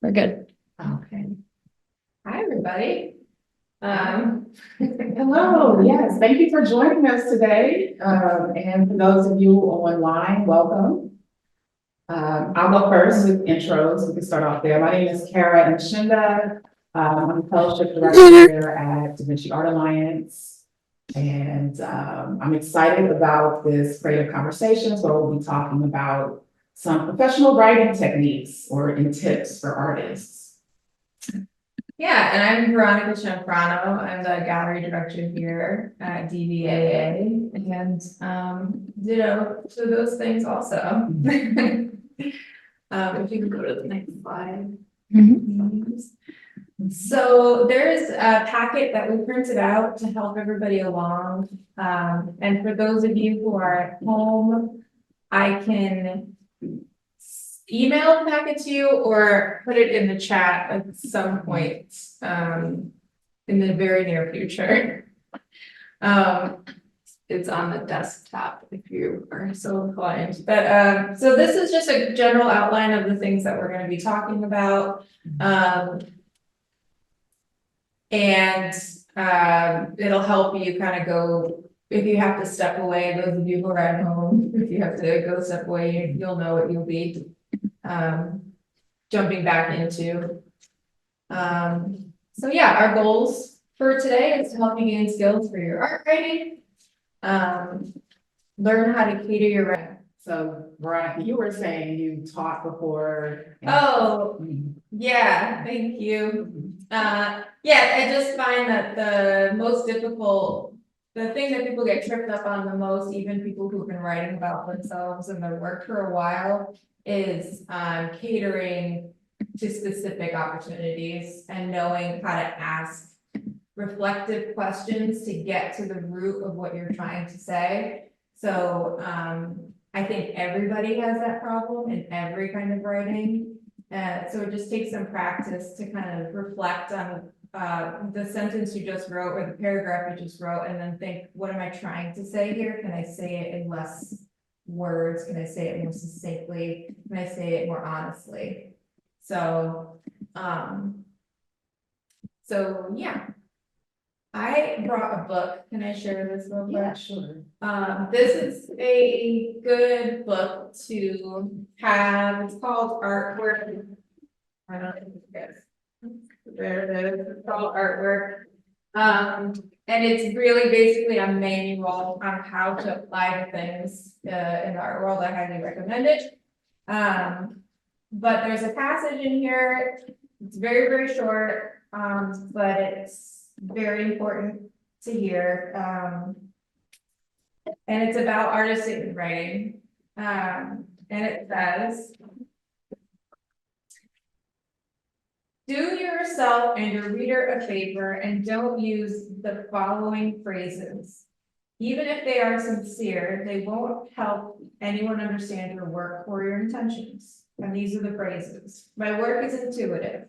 We're good. Okay. Hi, everybody. Hello, yes, thank you for joining us today. And for those of you online, welcome. I'll go first with intros. We can start off there. My name is Kara Mshinda. I'm a fellowship director here at Da Vinci Art Alliance. And I'm excited about this Creative Conversations where we'll be talking about some professional writing techniques and tips for artists. Yeah, and I'm Veronica Cianfrano. I'm the gallery director here at DVAA, and ditto to those things also. If you can go to the next slide. So there's a packet that we printed out to help everybody along. And for those of you who are at home, I can email the packet to you or put it in the chat at some point in the very near future. It's on the desktop if you are so inclined. But so this is just a general outline of the things that we're going to be talking about. And it'll help you kind of go, if you have to step away, those of you who are at home, if you have to go step away, you'll know what you'll be jumping back into. So yeah, our goals for today is to help you gain skills for your art writing, learn how to cater your writing. So Veronica, you were saying you taught before. Oh, yeah, thank you. Yeah, I just find that the most difficult, the thing that people get tripped up on the most, even people who've been writing about themselves and their work for a while, is catering to specific opportunities and knowing how to ask reflective questions to get to the root of what you're trying to say. So I think everybody has that problem in every kind of writing. So it just takes some practice to kind of reflect on the sentence you just wrote or the paragraph you just wrote, and then think, what am I trying to say here? Can I say it in less words? Can I say it more succinctly? Can I say it more honestly? So, yeah. I brought a book. Can I share this real quick? Yeah, sure. This is a good book to have. It's called Artwork. I don't know if you guys. There it is. It's called Artwork. And it's really basically a manual on how to apply the things in the art world. I highly recommend it. But there's a passage in here. It's very, very short, but it's very important to hear. And it's about artistic writing. And it says, do yourself and your reader a favor and don't use the following phrases. Even if they are sincere, they won't help anyone understand your work or your intentions. And these are the phrases. My work is intuitive.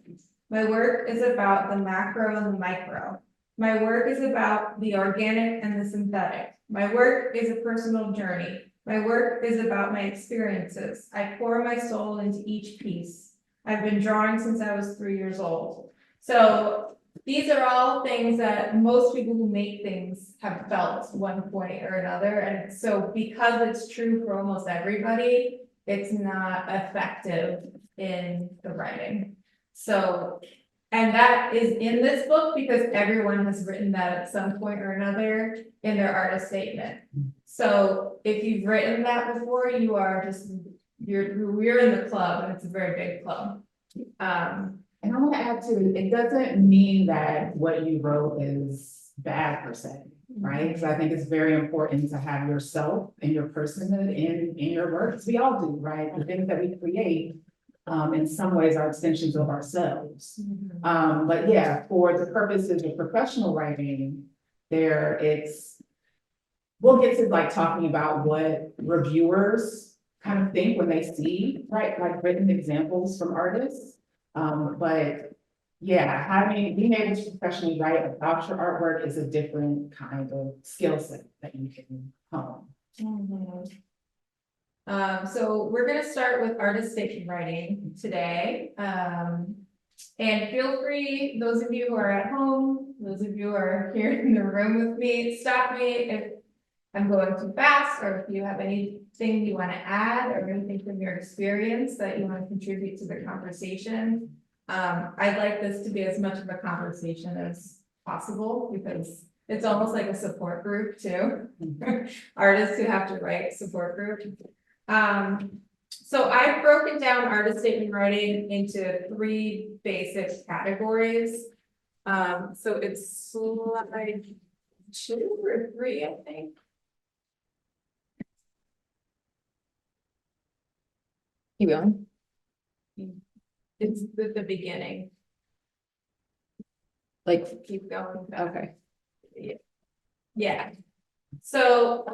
My work is about the macro and the micro. My work is about the organic and the synthetic. My work is a personal journey. My work is about my experiences. I pour my soul into each piece. I've been drawing since I was 3 years old. So these are all things that most people who make things have felt one point or another. And so because it's true for almost everybody, it's not effective in the writing. So, and that is in this book because everyone has written that at some point or another in their artist statement. So if you've written that before, you are just, we're in the club, and it's a very big club. And I want to add to it doesn't mean that what you wrote is bad per se, right? Because I think it's very important to have yourself and your personhood in your work, because we all do, right? The things that we create, in some ways, are extensions of ourselves. But yeah, for the purposes of professional writing, we'll get to like talking about what reviewers kind of think when they see, right, like written examples from artists. But yeah, being able to professionally write about your artwork is a different kind of skill set that you can hone. So we're gonna start with artistic writing today. And feel free, those of you who are at home, those of you who are here in the room with me, stop me if I'm going too fast, or if you have anything you want to add, or anything from your experience that you want to contribute to the conversation. I'd like this to be as much of a conversation as possible, because it's almost like a support group too. Artists who have to write support group. So I've broken down artist statement writing into 3 basic categories. So it's slide 2 or 3, I think. Keep going. It's the beginning. Like, Keep going. okay. Yeah. So,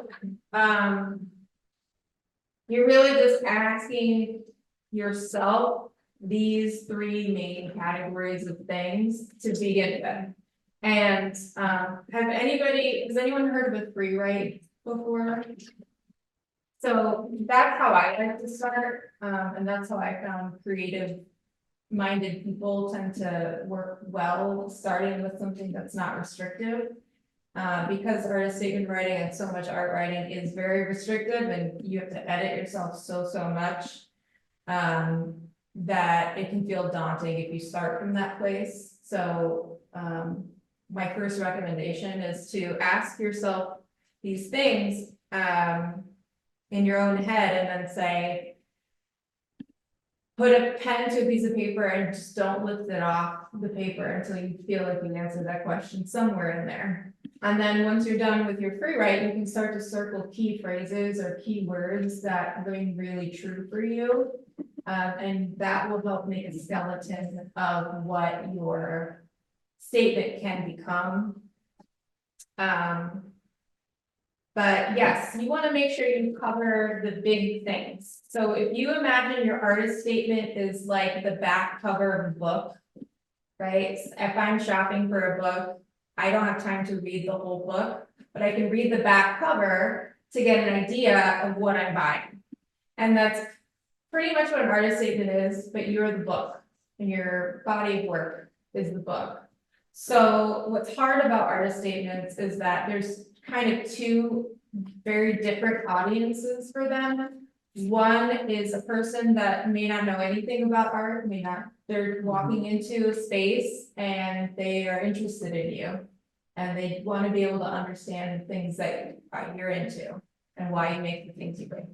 you're really just asking yourself these 3 main categories of things to begin with. And, has anyone heard of a free write before? So that's how I like to start, and that's how I found creative-minded people tend to work well, starting with something that's not restrictive. Because artist statement writing and so much art writing is very restrictive, and you have to edit yourself so much. That it can feel daunting if you start from that place. So, my first recommendation is to ask yourself these things, in your own head, and then say, put a pen to a piece of paper and just don't lift it off the paper until you feel like you answered that question somewhere in there. And then once you're done with your free write, you can start to circle key phrases or key words that ring really true for you. And that will help make a skeleton of what your statement can become. But yes, you want to make sure you cover the big things. So if you imagine your artist statement is like the back cover of a book, right? If I'm shopping for a book, I don't have time to read the whole book, but I can read the back cover to get an idea of what I'm buying. And that's pretty much what an artist statement is, but you're the book, and your body of work is the book. So what's hard about artist statements is that there's kind of 2 very different audiences for them. One is a person that may not know anything about art, they're walking into a space and they are interested in you. And they want to be able to understand the things that you're into and why you make the things you make.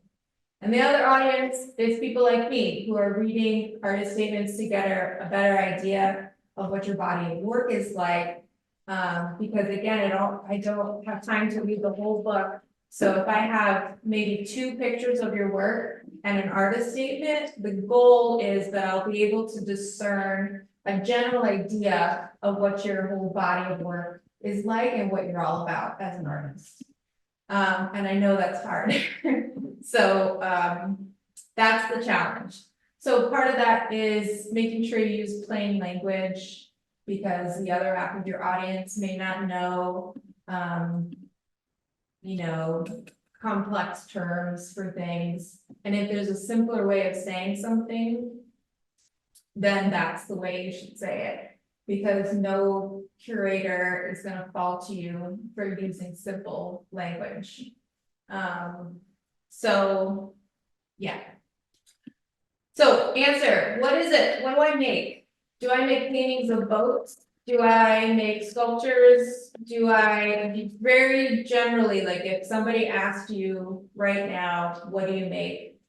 And the other audience is people like me who are reading artist statements to get a better idea of what your body of work is like. Because again, I don't have time to read the whole book. So if I have maybe 2 pictures of your work and an artist statement, the goal is that I'll be able to discern a general idea of what your whole body of work is like and what you're all about as an artist. And I know that's hard. So, that's the challenge. So part of that is making sure you use plain language, because the other half of your audience may not know, complex terms for things. And if there's a simpler way of saying something, then that's the way you should say it. Because no curator is gonna fault you for using simple language. So, yeah. So answer, what is it? What do I make? Do I make paintings of boats? Do I make sculptures? Very generally, like if somebody asked you right now, what do you make?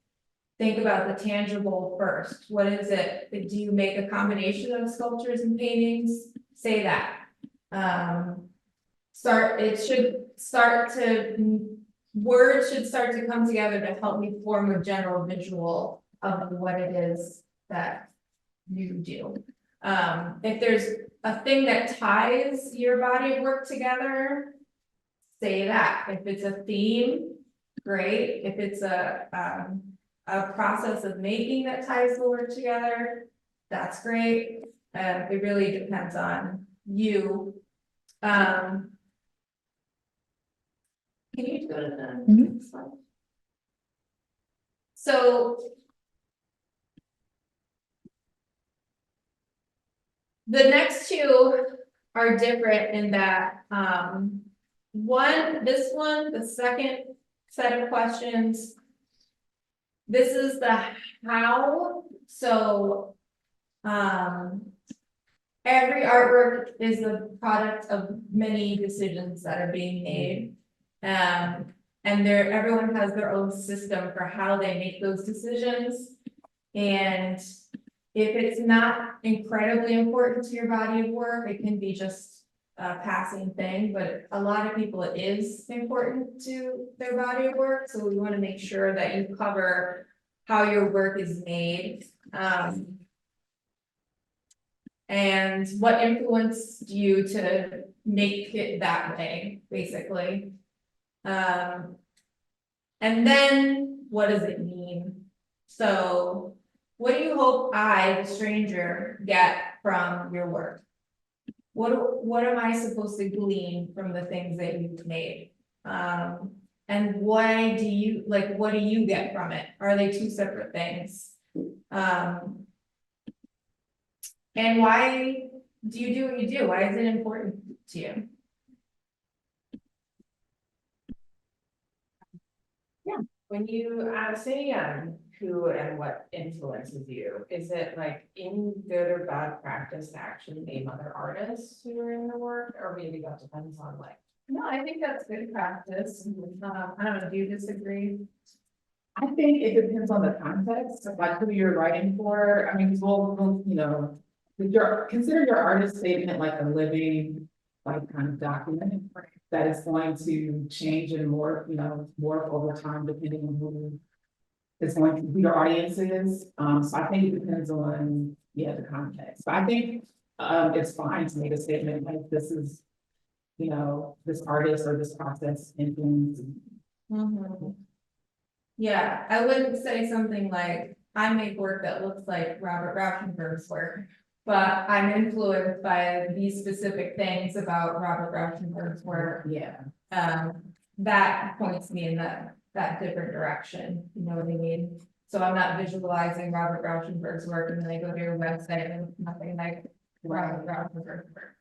Think about the tangible first. What is it? Do you make a combination of sculptures and paintings? Say that. Words should start to come together to help me form a general visual of what it is that you do. If there's a thing that ties your body of work together, say that. If it's a theme, great. If it's a process of making that ties the work together, that's great. It really depends on you. Can you go to the next slide? So. The next two are different in that, this one, the second set of questions. This is the how, so. Every artwork is a product of many decisions that are being made. And everyone has their own system for how they make those decisions. And if it's not incredibly important to your body of work, it can be just a passing thing, but a lot of people, it is important to their body of work, so we want to make sure that you cover how your work is made. And what influenced you to make it that way, basically. And then what does it mean? So what do you hope I, the stranger, get from your work? What am I supposed to glean from the things that you've made? And why do you, like, what do you get from it? Are they two separate things? And why do you do what you do? Why is it important to you? When you say who and what influences you, is it like in good or bad practice to actually name other artists who are in the work, or maybe that depends on like? No, I think that's good practice. I don't know, do you disagree? I think it depends on the context of like who you're writing for. I mean, 'cause we'll, you know, consider your artist statement like a living, like kind of document that is going to change and morph, you know, morph over time depending on who is going to, who your audience is. So I think it depends on, yeah, the context. But I think it's fine to make a statement like this is, you know, this artist or this process influence. Yeah, I wouldn't say something like, I make work that looks like Robert Rauschenberg's work, but I'm influenced by these specific things about Robert Rauschenberg's work. Yeah. That points me in that different direction, you know what I mean? So I'm not visualizing Robert Rauschenberg's work and then I go to your website and it's nothing like Robert Rauschenberg's work.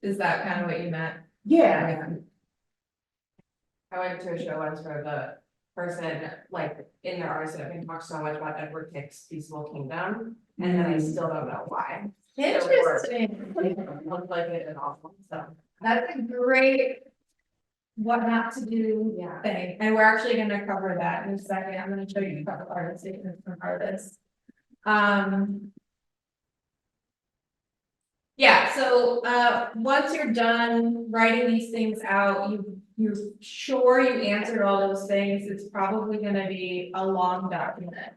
Is that kind of what you meant? Yeah. I went to a show once where the person, like, in their artist statement talks so much about Edward Hicks' Peaceful Kingdom, and then I still don't know why. Interesting. It looked like it and awful, so. That's a great what not to do Yeah. thing, and we're actually gonna cover that in a second. I'm gonna show you a couple artist statements from artists. Yeah, so once you're done writing these things out, you're sure you answered all those things, it's probably gonna be a long document.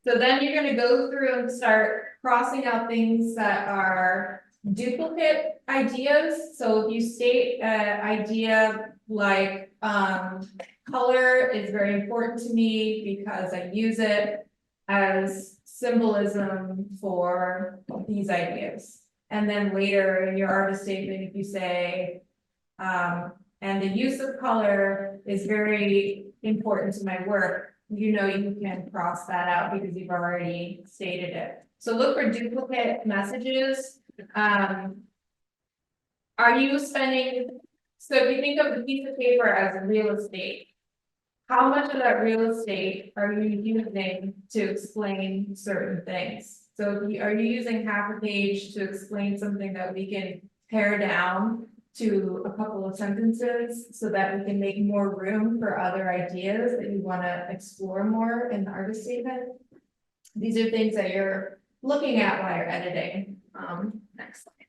So then you're gonna go through and start crossing out things that are duplicate ideas. So if you state an idea like color is very important to me because I use it as symbolism for these ideas. And then later in your artist statement, if you say, and the use of color is very important to my work, you know, you can cross that out because you've already stated it. So look for duplicate messages. Are you spending, so if you think of the piece of paper as real estate, how much of that real estate are you using to explain certain things? So are you using half a page to explain something that we can pare down to a couple of sentences so that we can make more room for other ideas that you want to explore more in the artist statement? These are things that you're looking at while you're editing. Next slide.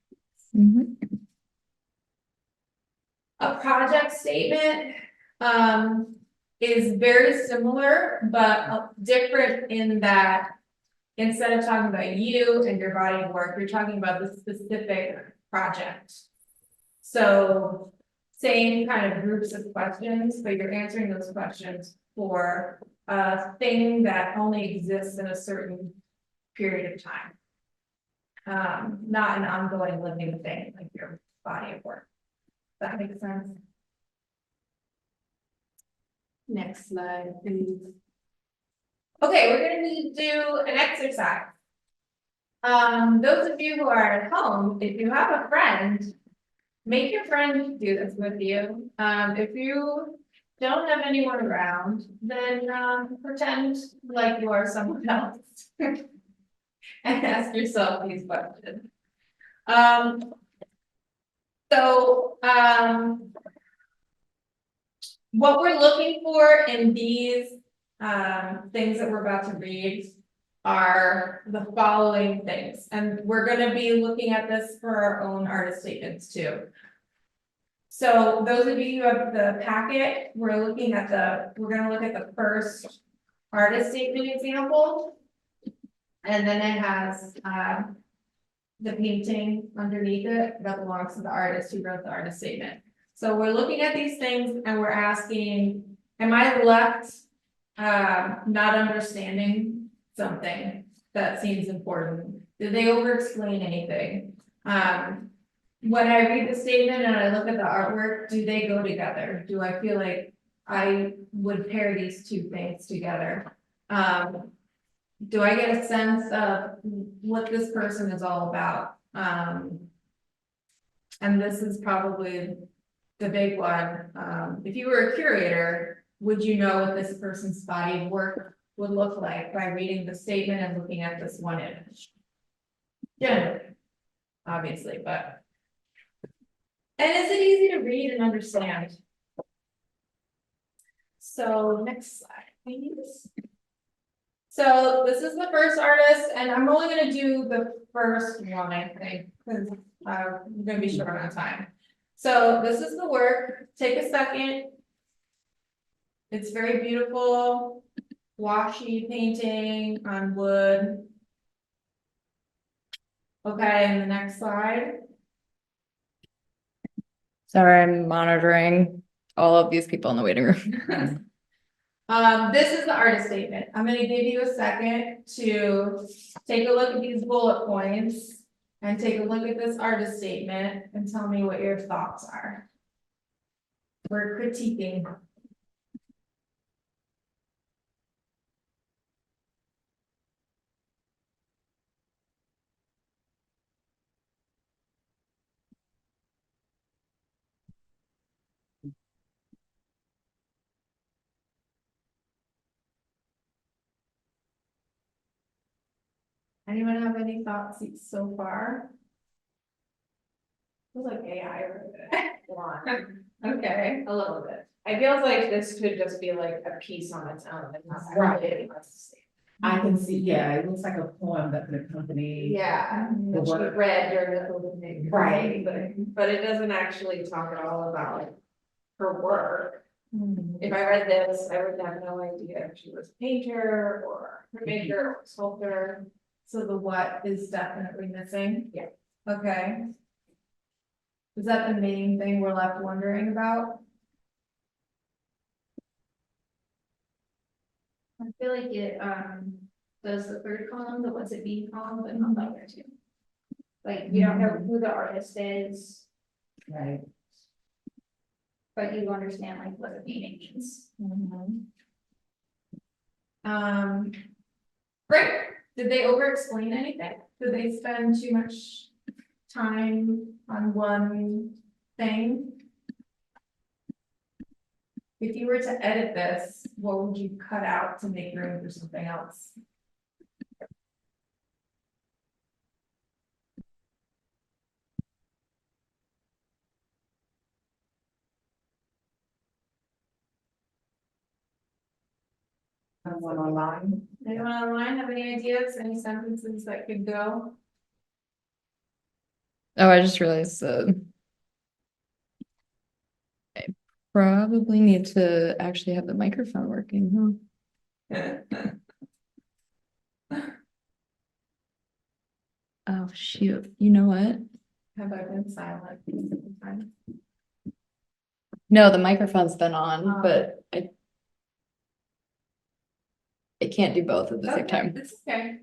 A project statement is very similar, but different in that instead of talking about you and your body of work, you're talking about the specific project. So same kind of groups of questions, but you're answering those questions for a thing that only exists in a certain period of time. Not an ongoing living thing like your body of work. Does that make sense? Next slide, please. Okay, we're gonna need to do an exercise. Those of you who are at home, if you have a friend, make your friend do this with you. If you don't have anyone around, then pretend like you are someone else. And ask yourself these questions. What we're looking for in these things that we're about to read are the following things, and we're gonna be looking at this for our own artist statements too. So those of you who have the packet, we're gonna look at the first artist statement example. And then it has the painting underneath it that belongs to the artist who wrote the artist statement. So we're looking at these things and we're asking, am I left not understanding something that seems important? Did they over-explain anything? When I read the statement and I look at the artwork, do they go together? Do I feel like I would pair these two things together? Do I get a sense of what this person is all about? And this is probably the big one. If you were a curator, would you know what this person's body of work would look like by reading the statement and looking at this one image? Generally, obviously, but. And is it easy to read and understand? So next slide, please. So this is the first artist, and I'm only gonna do the first one, I think, because we're gonna be short on time. So this is the work. Take a second. It's very beautiful, washy painting on wood. Okay, and the next slide. Sorry, I'm monitoring all of these people in the waiting room. This is the artist statement. I'm gonna give you a second to take a look at these bullet points and take a look at this artist statement and tell me what your thoughts are. We're critiquing. Anyone have any thoughts so far? Feels like AI wrote it. Okay, A little bit. I feel like this could just be like a piece on its own, and not Right. really necessary. I can see, yeah, it looks like a poem that could accompany. Yeah, The that she work. read during the COVID thing. Right. But it doesn't actually talk at all about like her work. Hmm. If I read this, I would have no idea if she was a painter or a maker or sculptor. So the what is definitely missing? Yeah. Okay. Is that the main thing we're left wondering about? I feel like it, does the third column, the what's it being column, but not the other two. Like, you don't know who the artist is, Right. but you understand like what the meaning means. Great. Did they over-explain anything? Did they spend too much time on one thing? If you were to edit this, what would you cut out to make room for something else? Someone online. Anyone online have any ideas, any sentences that could go? Oh, I just realized I probably need to actually have the microphone working, Oh, shoot. You know what? Have I been silent? No, the microphone's been on, Oh. but I can't do both at the same time. It's okay.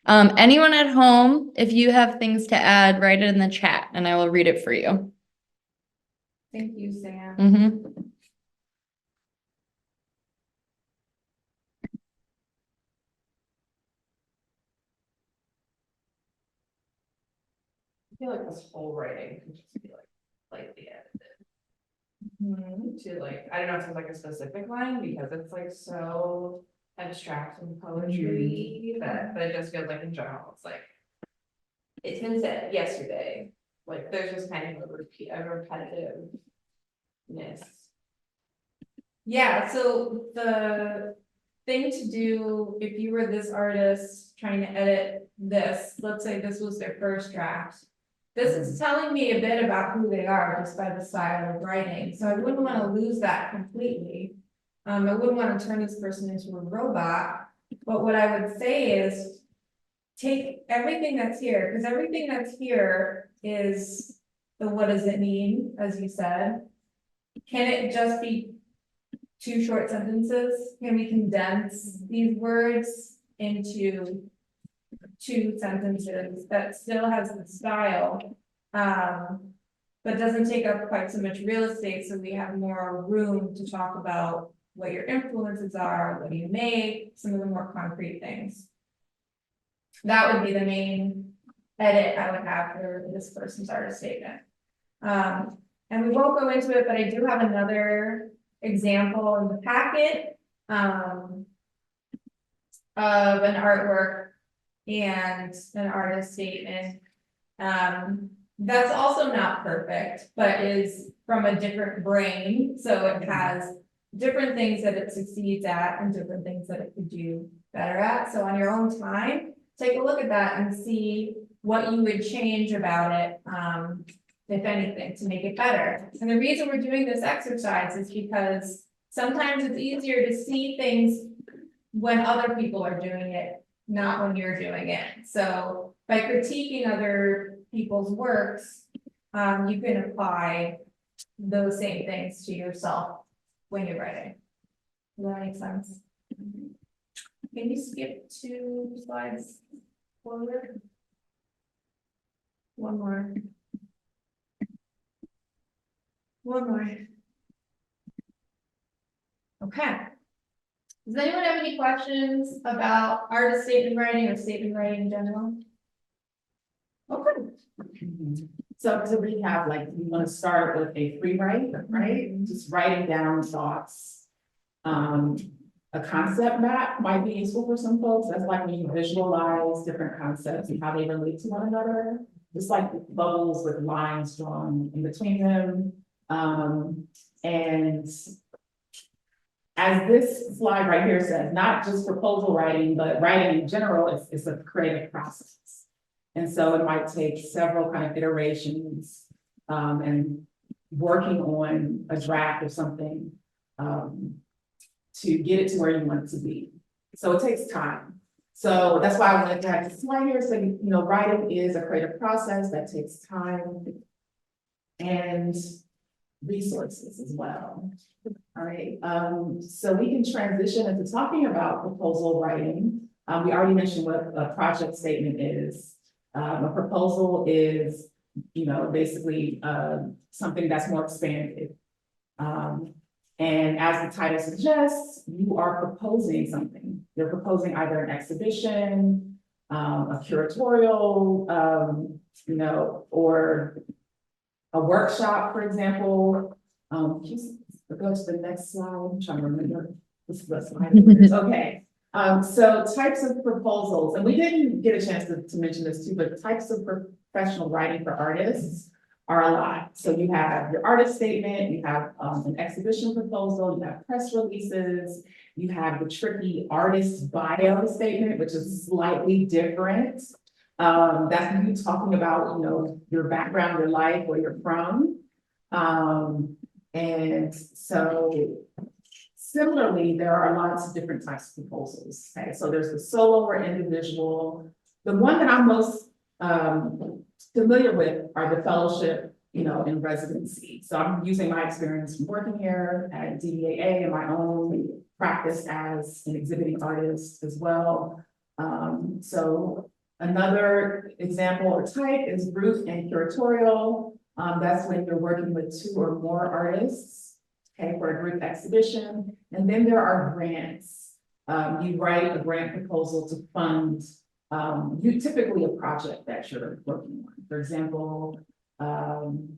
Anyone at home, if you have things to add, write it in the chat and I will read it for you. Thank you, Sam. Mm-hmm. feel like this whole writing could just be like slightly edited. To like, I don't know if it's like a specific line, because it's like so abstract and poetry that, but it just feels like in general, it's like. It's been said yesterday, like there's just kind of a repetitiveness. Yeah, so the thing to do, if you were this artist trying to edit this, let's say this was their first draft. This is telling me a bit about who they are just by the style of writing, so I wouldn't wanna lose that completely. I wouldn't wanna turn this person into a robot, but what I would say is. Take everything that's here, because everything that's here is the what does it mean, as you said. Can it just be 2 short sentences? Can we condense these words into 2 sentences that still has the style? But doesn't take up quite so much real estate, so we have more room to talk about what your influences are, what you make, some of the more concrete things. That would be the main edit I would have for this person's artist statement. And we won't go into it, but I do have another example in the packet. Of an artwork and an artist statement. That's also not perfect, but is from a different brain, so it has different things that it succeeds at and different things that it could do better at. So on your own time, take a look at that and see what you would change about it, if anything, to make it better. And the reason we're doing this exercise is because sometimes it's easier to see things when other people are doing it, not when you're doing it. So by critiquing other people's works, you can apply those same things to yourself when you're writing. Does that make sense? Can you skip 2 slides forward? One more. One more. Okay. Does anyone have any questions about artist statement writing or statement writing in general? Okay. So to recap, like we want to start with a free write, right? Just writing down thoughts. A concept map might be useful for some folks. That's like when you visualize different concepts and how they relate to one another. Just like bubbles with lines drawn in between them. And as this slide right here says, not just proposal writing, but writing in general is a creative process. And so it might take several kind of iterations, and working on a draft of something, to get it to where you want it to be. So it takes time. So that's why I wanted to have this slide here. So, you know, writing is a creative process that takes time and resources as well. All right, so we can transition into talking about proposal writing. We already mentioned what a project statement is. A proposal is, you know, basically something that's more expanded. And as the title suggests, you are proposing something. You're proposing either an exhibition, a curatorial, you know, or a workshop, for example. Can you go to the next slide? I'm trying to remember. This is the slide. Okay. So types of proposals, and we didn't get a chance to mention this too, but types of professional writing for artists are a lot. So you have your artist statement, you have an exhibition proposal, you have press releases, you have the tricky artist bio statement, which is slightly different. That's you talking about, you know, your background, your life, where you're from. And so similarly, there are lots of different types of proposals. Okay, so there's the solo or individual. The one that I'm most familiar with are the fellowship, you know, in residency. So I'm using my experience from working here at DBAA and my own practice as an exhibiting artist as well. So another example or type is group and curatorial. That's when you're working with 2 or more artists, okay, for a group exhibition. And then there are grants. You write a grant proposal to fund you typically a project that you're working on. For example, I'm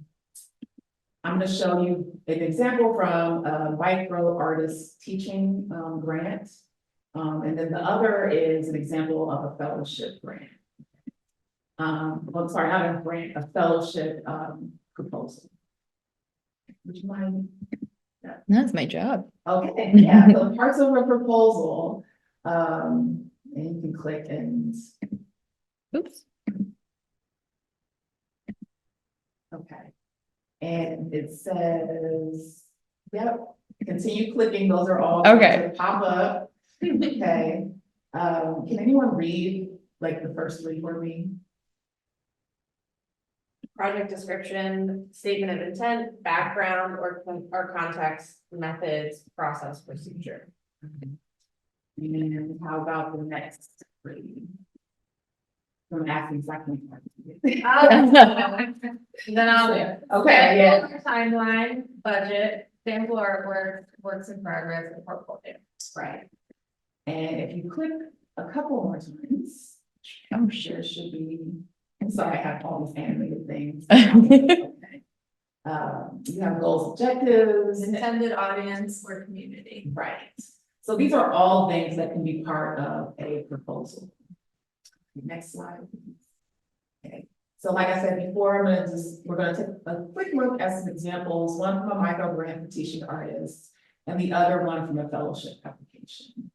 gonna show you an example from a micro artist teaching grant. And then the other is an example of a fellowship grant. Well, sorry, not a grant, a fellowship proposal. Would you mind? That's my job. Okay, yeah, so parts of a proposal, and you can click and, Oops. okay. And it says, yep, continue clicking, those are all going Okay. to pop up. Okay, can anyone read like the first three for me? Project description, statement of intent, background or context, methods, process, procedure. And how about the next three? I'm asking exactly. Then I'll do. Okay, yeah, Timeline, budget, sample artwork, works in progress, and portfolio. right. And if you click a couple more times, I'm sure it should be, I'm sorry, I have all these animated things. Okay. You have goals, objectives, Intended audience or community. right. So these are all things that can be part of a proposal. Next slide. Okay, so like I said before, we're gonna take a quick look at some examples, one from a micro grant for teaching artists, and the other one from a fellowship application.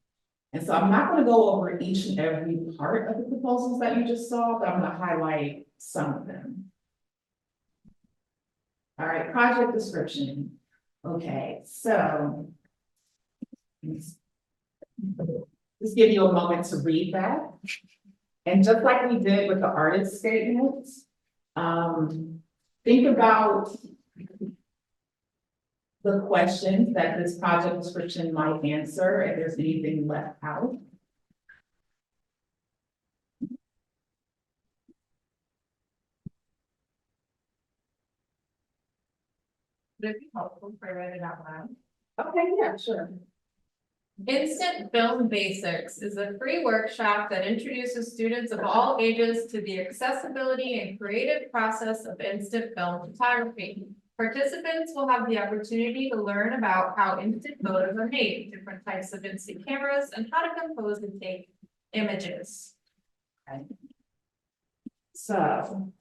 And so I'm not gonna go over each and every part of the proposals that you just saw, but I'm gonna highlight some of them. All right, project description. Okay, so just give you a moment to read that. And just like we did with the artist statements, think about the questions that this project description might answer, if there's anything left out. Would it be helpful if I read it out loud? Okay, yeah, sure. Instant Film Basics is a free workshop that introduces students of all ages to the accessibility and creative process of instant film photography. Participants will have the opportunity to learn about how instant photos are made, different types of instant cameras, and how to compose and take images. So,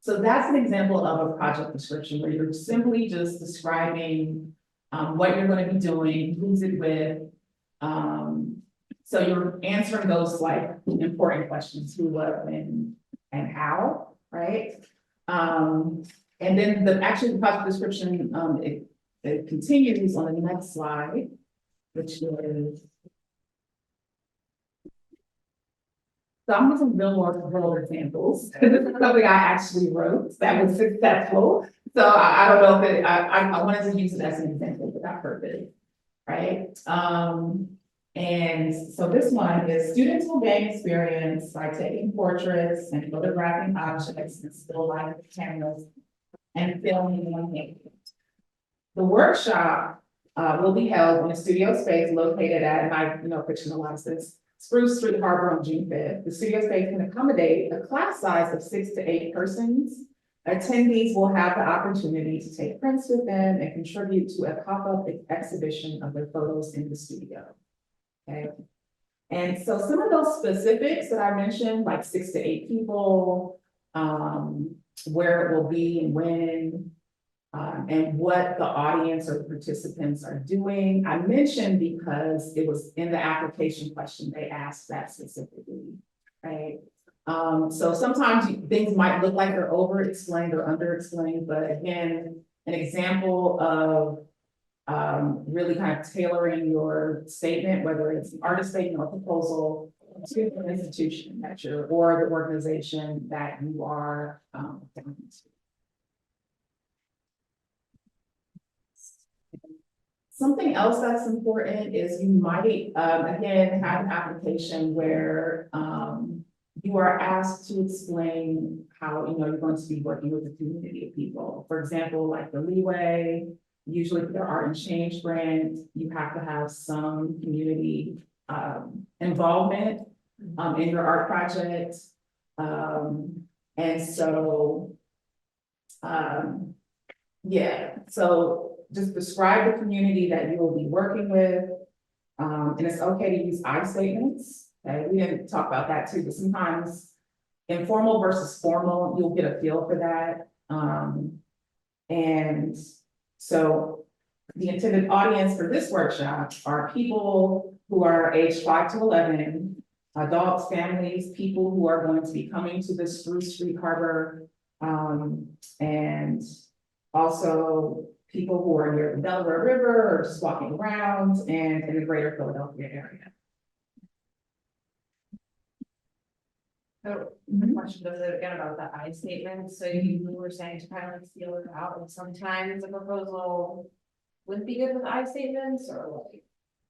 so that's an example of a project description where you're simply just describing what you're going to be doing, who's it with. So you're answering those like important questions, who, what, when, and how, right? And then the project description, it continues on the next slide, which is. So I'm using real examples. This is something I actually wrote that was successful. So I don't know if I wanted to use it as an example for that purpose, right? And so this one is students will gain experience by taking portraits and photographing objects and still life cameras and filming one thing. The workshop will be held in a studio space located at, and I fictionalize this, Spruce Street Harbor on June 5th. The studio space can accommodate a class size of 6 to 8 persons. Attendees will have the opportunity to take prints with them and contribute to a pop-up exhibition of their photos in the studio. Okay. And so some of those specifics that I mentioned, like 6 to 8 people, where it will be and when, and what the audience or participants are doing. I mentioned because it was in the application question, they asked that specifically, right? So sometimes things might look like they're over-explained or under-explained, but again, an example of really kind of tailoring your statement, whether it's an artist statement or proposal to the institution that you're, or the organization that you are down to. Something else that's important is you might, again, have an application where you are asked to explain how, you're going to be working with a community of people. For example, like the Leeway, usually for their Art and Change grant, you have to have some community involvement. in your art project. And so, yeah, so just describe the community that you will be working with. And it's okay to use I statements. Okay, we didn't talk about that too, but sometimes informal versus formal, you'll get a feel for that. And so the intended audience for this workshop are people who are aged 5 to 11, adults, families, people who are going to be coming to the Spruce Street Harbor, and also people who are near the Delaware River or just walking around and in the greater Philadelphia area. So, the question was again about the I statement, so you were saying to kind of like feel it out, and sometimes a proposal would be good with I statements, or like.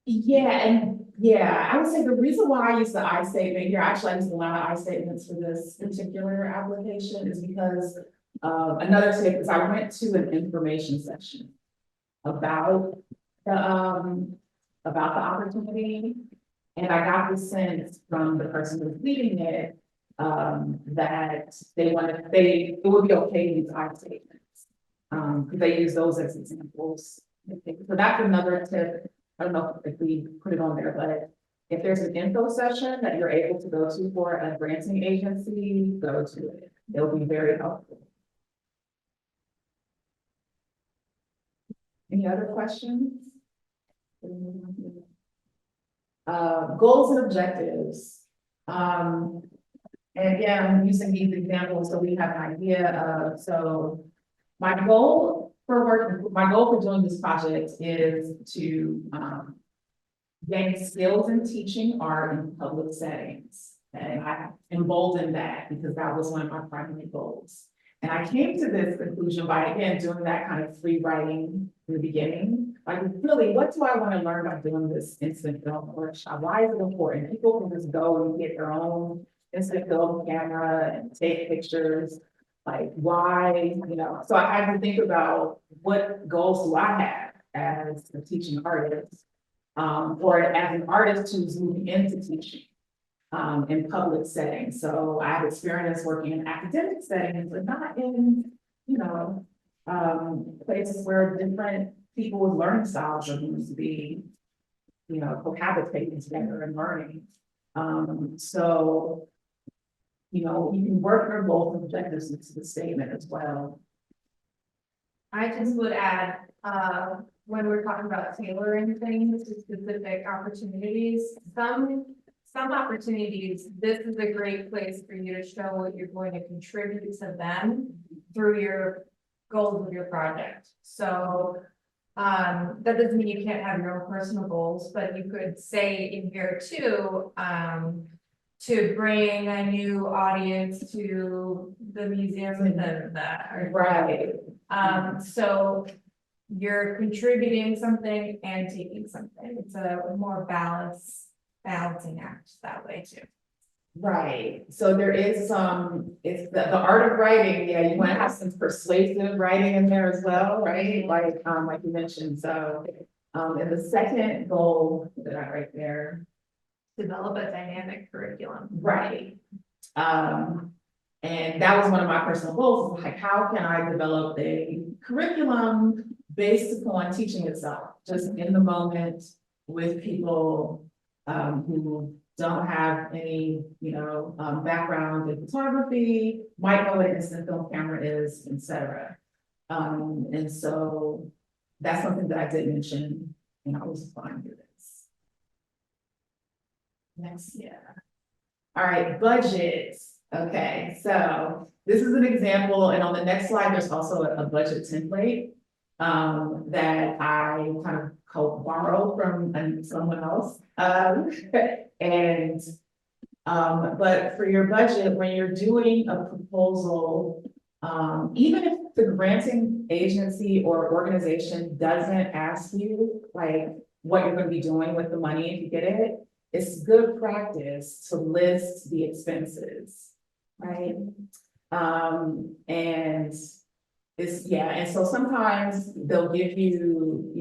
Yeah, I would say the reason why I use the I statement here, actually I use a lot of I statements for this particular application is because another tip is I went to an information session about the opportunity. And I got the sense from the person who's leading it, that it would be okay to use I statements. Because they use those as examples. So that's another tip. I don't know if we put it on there, but if there's an info session that you're able to go to for a granting agency, go to it. It'll be very helpful. Any other questions? Goals and objectives. And again, I'm using these examples so we have an idea of, so my goal for doing this project is to gain skills in teaching art in public settings. And I emboldened that because that was one of my primary goals. And I came to this conclusion by, again, doing that kind of free writing in the beginning. Like, really, what do I want to learn by doing this instant film workshop? Why is it important? People can just go and get their own instant film camera and take pictures. Like, why, so I had to think about what goals do I have as a teaching artist, or as an artist who's moving into teaching in public settings. So I have experience working in academic settings, but not in, places where different people with learning styles are going to be, cohabitating together and learning. So, you can work your goals and objectives into the statement as well. I just would add, when we're talking about tailoring things to specific opportunities, some opportunities, this is a great place for you to show what you're going to contribute to them through your goals of your project. So, that doesn't mean you can't have your own personal goals, but you could say in here too, to bring a new audience to the museum within that. Right. So you're contributing something and taking something. It's a more balancing act that way too. Right, so there is some, it's the art of writing, yeah, you want to have some persuasive writing in there as well, right? Like you mentioned, so, and the second goal that I write there. Develop a dynamic curriculum. Right. And that was one of my personal goals, like how can I develop a curriculum based upon teaching itself, just in the moment with people who don't have any, background in photography, might know what an instant film camera is, etc. And so that's something that I did mention, and I was applying to this. Next, yeah. All right, budgets. Okay, so this is an example, and on the next slide, there's also a budget template that I kind of borrowed from someone else. But for your budget, when you're doing a proposal, even if the granting agency or organization doesn't ask you like what you're going to be doing with the money if you get it, it's good practice to list the expenses, right? And it's, and so sometimes they'll give you,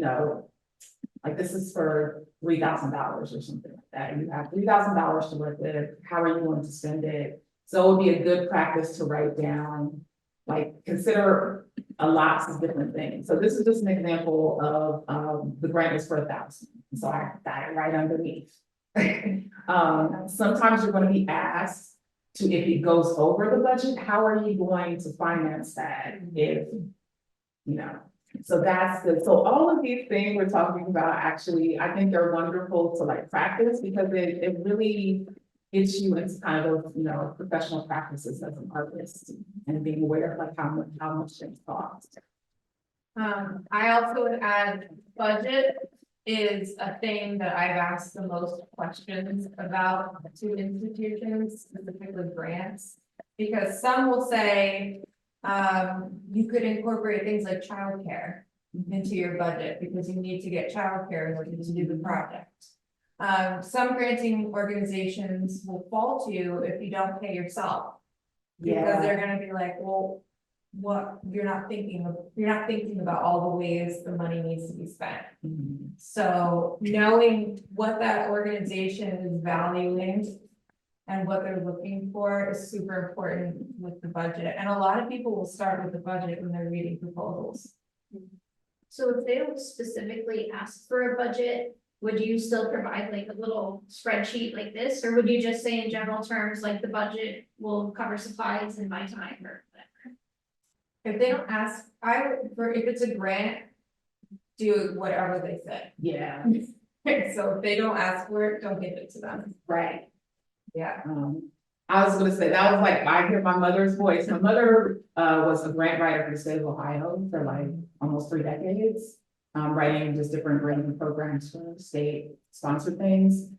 like this is for $3,000 or something like that, and you have $3,000 to work with, how are you going to spend it? So it would be a good practice to write down, like, consider a lots of different things. So this is just an example of, the grant is for 1,000, so I got it right underneath. Sometimes you're gonna be asked to, if it goes over the budget, how are you going to finance that if, you know? So that's good. So all of these things we're talking about, actually, I think they're wonderful to like practice because it really gets you into kind of, those, you know, professional practices as an artist and being aware of like how much things cost. I also would add budget is a thing that I've asked the most questions about to institutions, specifically grants. Because some will say, you could incorporate things like childcare into your budget because you need to get childcare in order to do the project. Some granting organizations will fault you if you don't pay yourself. Because they're gonna be like, well, what, you're not thinking about all the ways the money needs to be spent. Mhm. So knowing what that organization is valuing and what they're looking for is super important with the budget. And a lot of people will start with the budget when they're reading proposals. So if they don't specifically ask for a budget, would you still provide like a little spreadsheet like this? Or would you just say in general terms, like the budget will cover supplies and my time or whatever? If they don't ask, if it's a grant, do whatever they say. Yeah, So if they don't ask for it, don't give it to them. right. Yeah. I was gonna say, that was like, I hear my mother's voice. My mother, was a grant writer for the state of Ohio for like almost 3 decades. Writing just different granting programs for state sponsored things.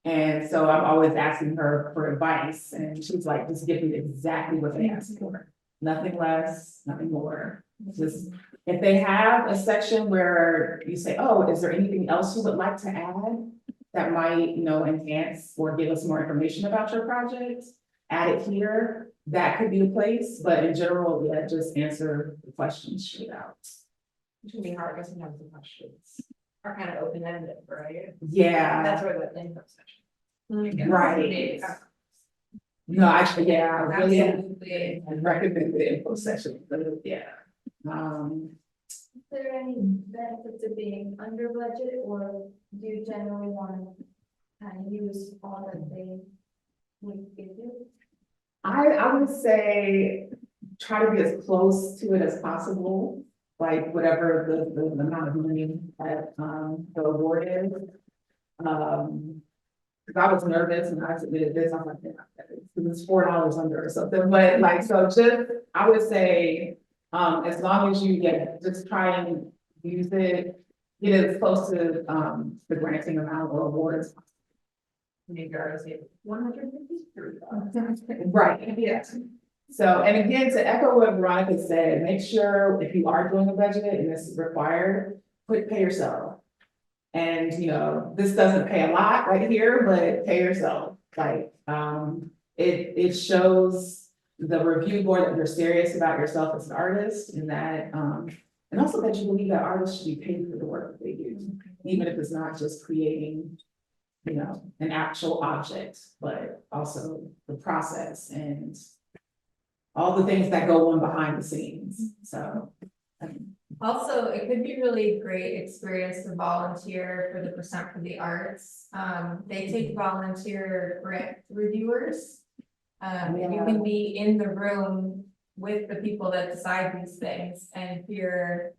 And so I'm always asking her for advice and she's like, just give me exactly what they ask for. Nothing less, nothing more. Just, if they have a section where you say, oh, is there anything else you would like to add? That might, you know, enhance or give us more information about your project, add it here, that could be the place, but in general, yeah, just answer the questions straight out. It can be hard because sometimes the questions are kind of open-ended, right? Yeah, That's where the info section. right. No, actually, yeah, I really Absolutely. recommend the info section, but yeah. Is there any benefits of being under budget or do you generally want to kind of use all that they would give you? I would say, try to be as close to it as possible, like whatever the amount of money that, the award is. Cause I was nervous and I submitted this, I'm like, yeah, it's $4 under or something, but like, so just, I would say, as long as you get, just try and use it, get as close to, the granting amount or awards. Maybe I was able 153. Right, yes. So, and again, to echo what Veronica said, make sure if you are doing a budget and this is required, pay yourself. And, you know, this doesn't pay a lot right here, but pay yourself, like, it shows the review board that you're serious about yourself as an artist and that, and also that you believe that artists should be paid for the work that they do, even if it's not just creating, you know, an actual object, but also the process and all the things that go on behind the scenes, so. Also, it could be really great experience to volunteer for the Percent for the Arts. They take volunteer grant reviewers. And you can be in the room with the people that decide these things and hear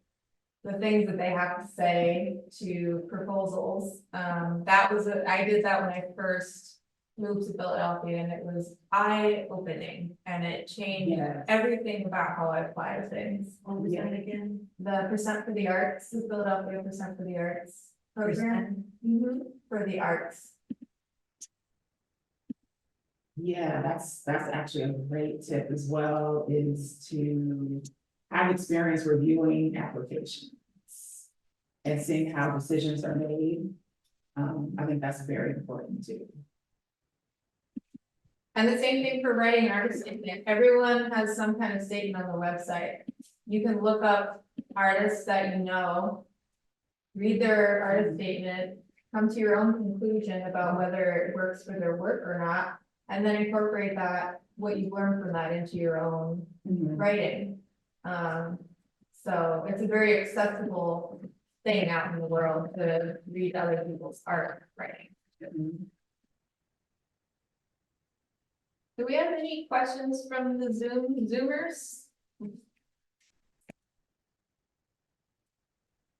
the things that they have to say to proposals. I did that when I first moved to Philadelphia and it was eye-opening and it changed Yes. everything about how I apply to things. Yeah. Again, the Percent for the Arts, the Philadelphia Percent for the Arts program. For the arts. Yeah, that's actually a great tip as well, is to have experience reviewing applications. And seeing how decisions are made. I think that's very important too. And the same thing for writing an artist statement. Everyone has some kind of statement on the website. You can look up artists that you know. read their artist statement, come to your own conclusion about whether it works for their work or not, and then incorporate that, what you learned from that into your own Mhm. writing. So it's a very accessible thing out in the world to read other people's art writing. Mhm. Do we have any questions from the Zoomers?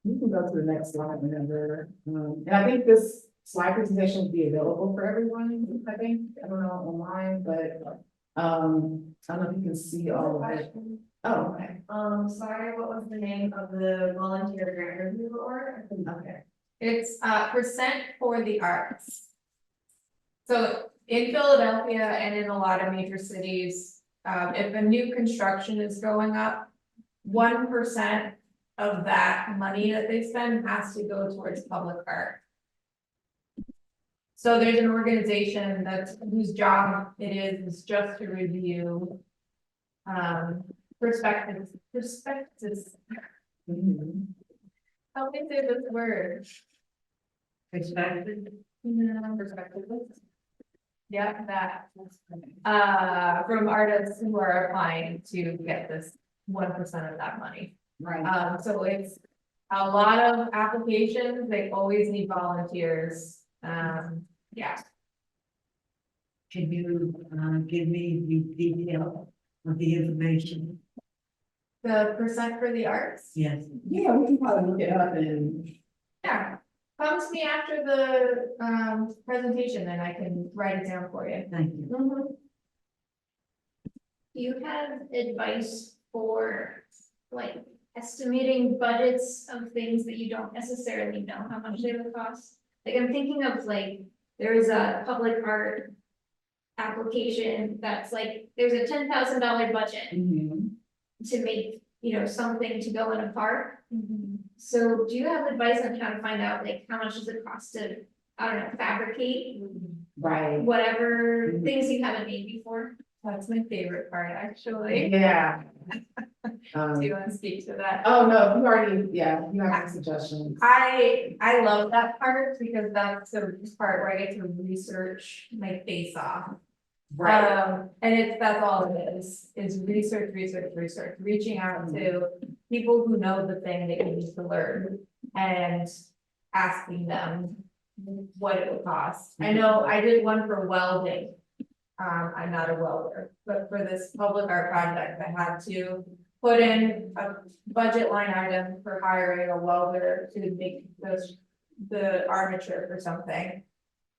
You can go to the next slide whenever, and I think this slide presentation will be available for everyone, I think, I don't know, online, but, I don't know if you can see all of it. Oh, okay, Sorry, what was the name of the volunteer grant review award? okay. It's percent for the arts. So in Philadelphia and in a lot of major cities, if a new construction is going up, 1% of that money that they spend has to go towards public art. So there's an organization that's whose job it is just to review perspectives. Mhm. Help me say this word. Perspective. Perspective. Yeah, that. From artists who are applying to get this 1% of that money. Right. So it's a lot of applications, they always need volunteers, yeah. Can you, give me the detail of the information? The percent for the arts, Yes. Yeah, we can probably look it up and, yeah, come to me after the, presentation and I can write it down for you. Thank you. Do you have advice for like estimating budgets of things that you don't necessarily know how much they would cost? Like I'm thinking of like, there is a public art application that's like, there's a $10,000 budget Mhm. to make, something to go in a park. So do you have advice on how to find out like how much does it cost to, I don't know, fabricate Right. whatever Mhm. things you haven't made before? That's my favorite part, actually. Yeah. Do you want to speak to that? Oh, no, you already, yeah, you have any suggestions? I love that part because that's the part where I get to research my face off. And that's all it is research, reaching out to people who know the thing that you need to learn and asking them what it would cost. I know I did one for welding. I'm not a welder, but for this public art project, I had to put in a budget line item for hiring a welder to make the armature for something.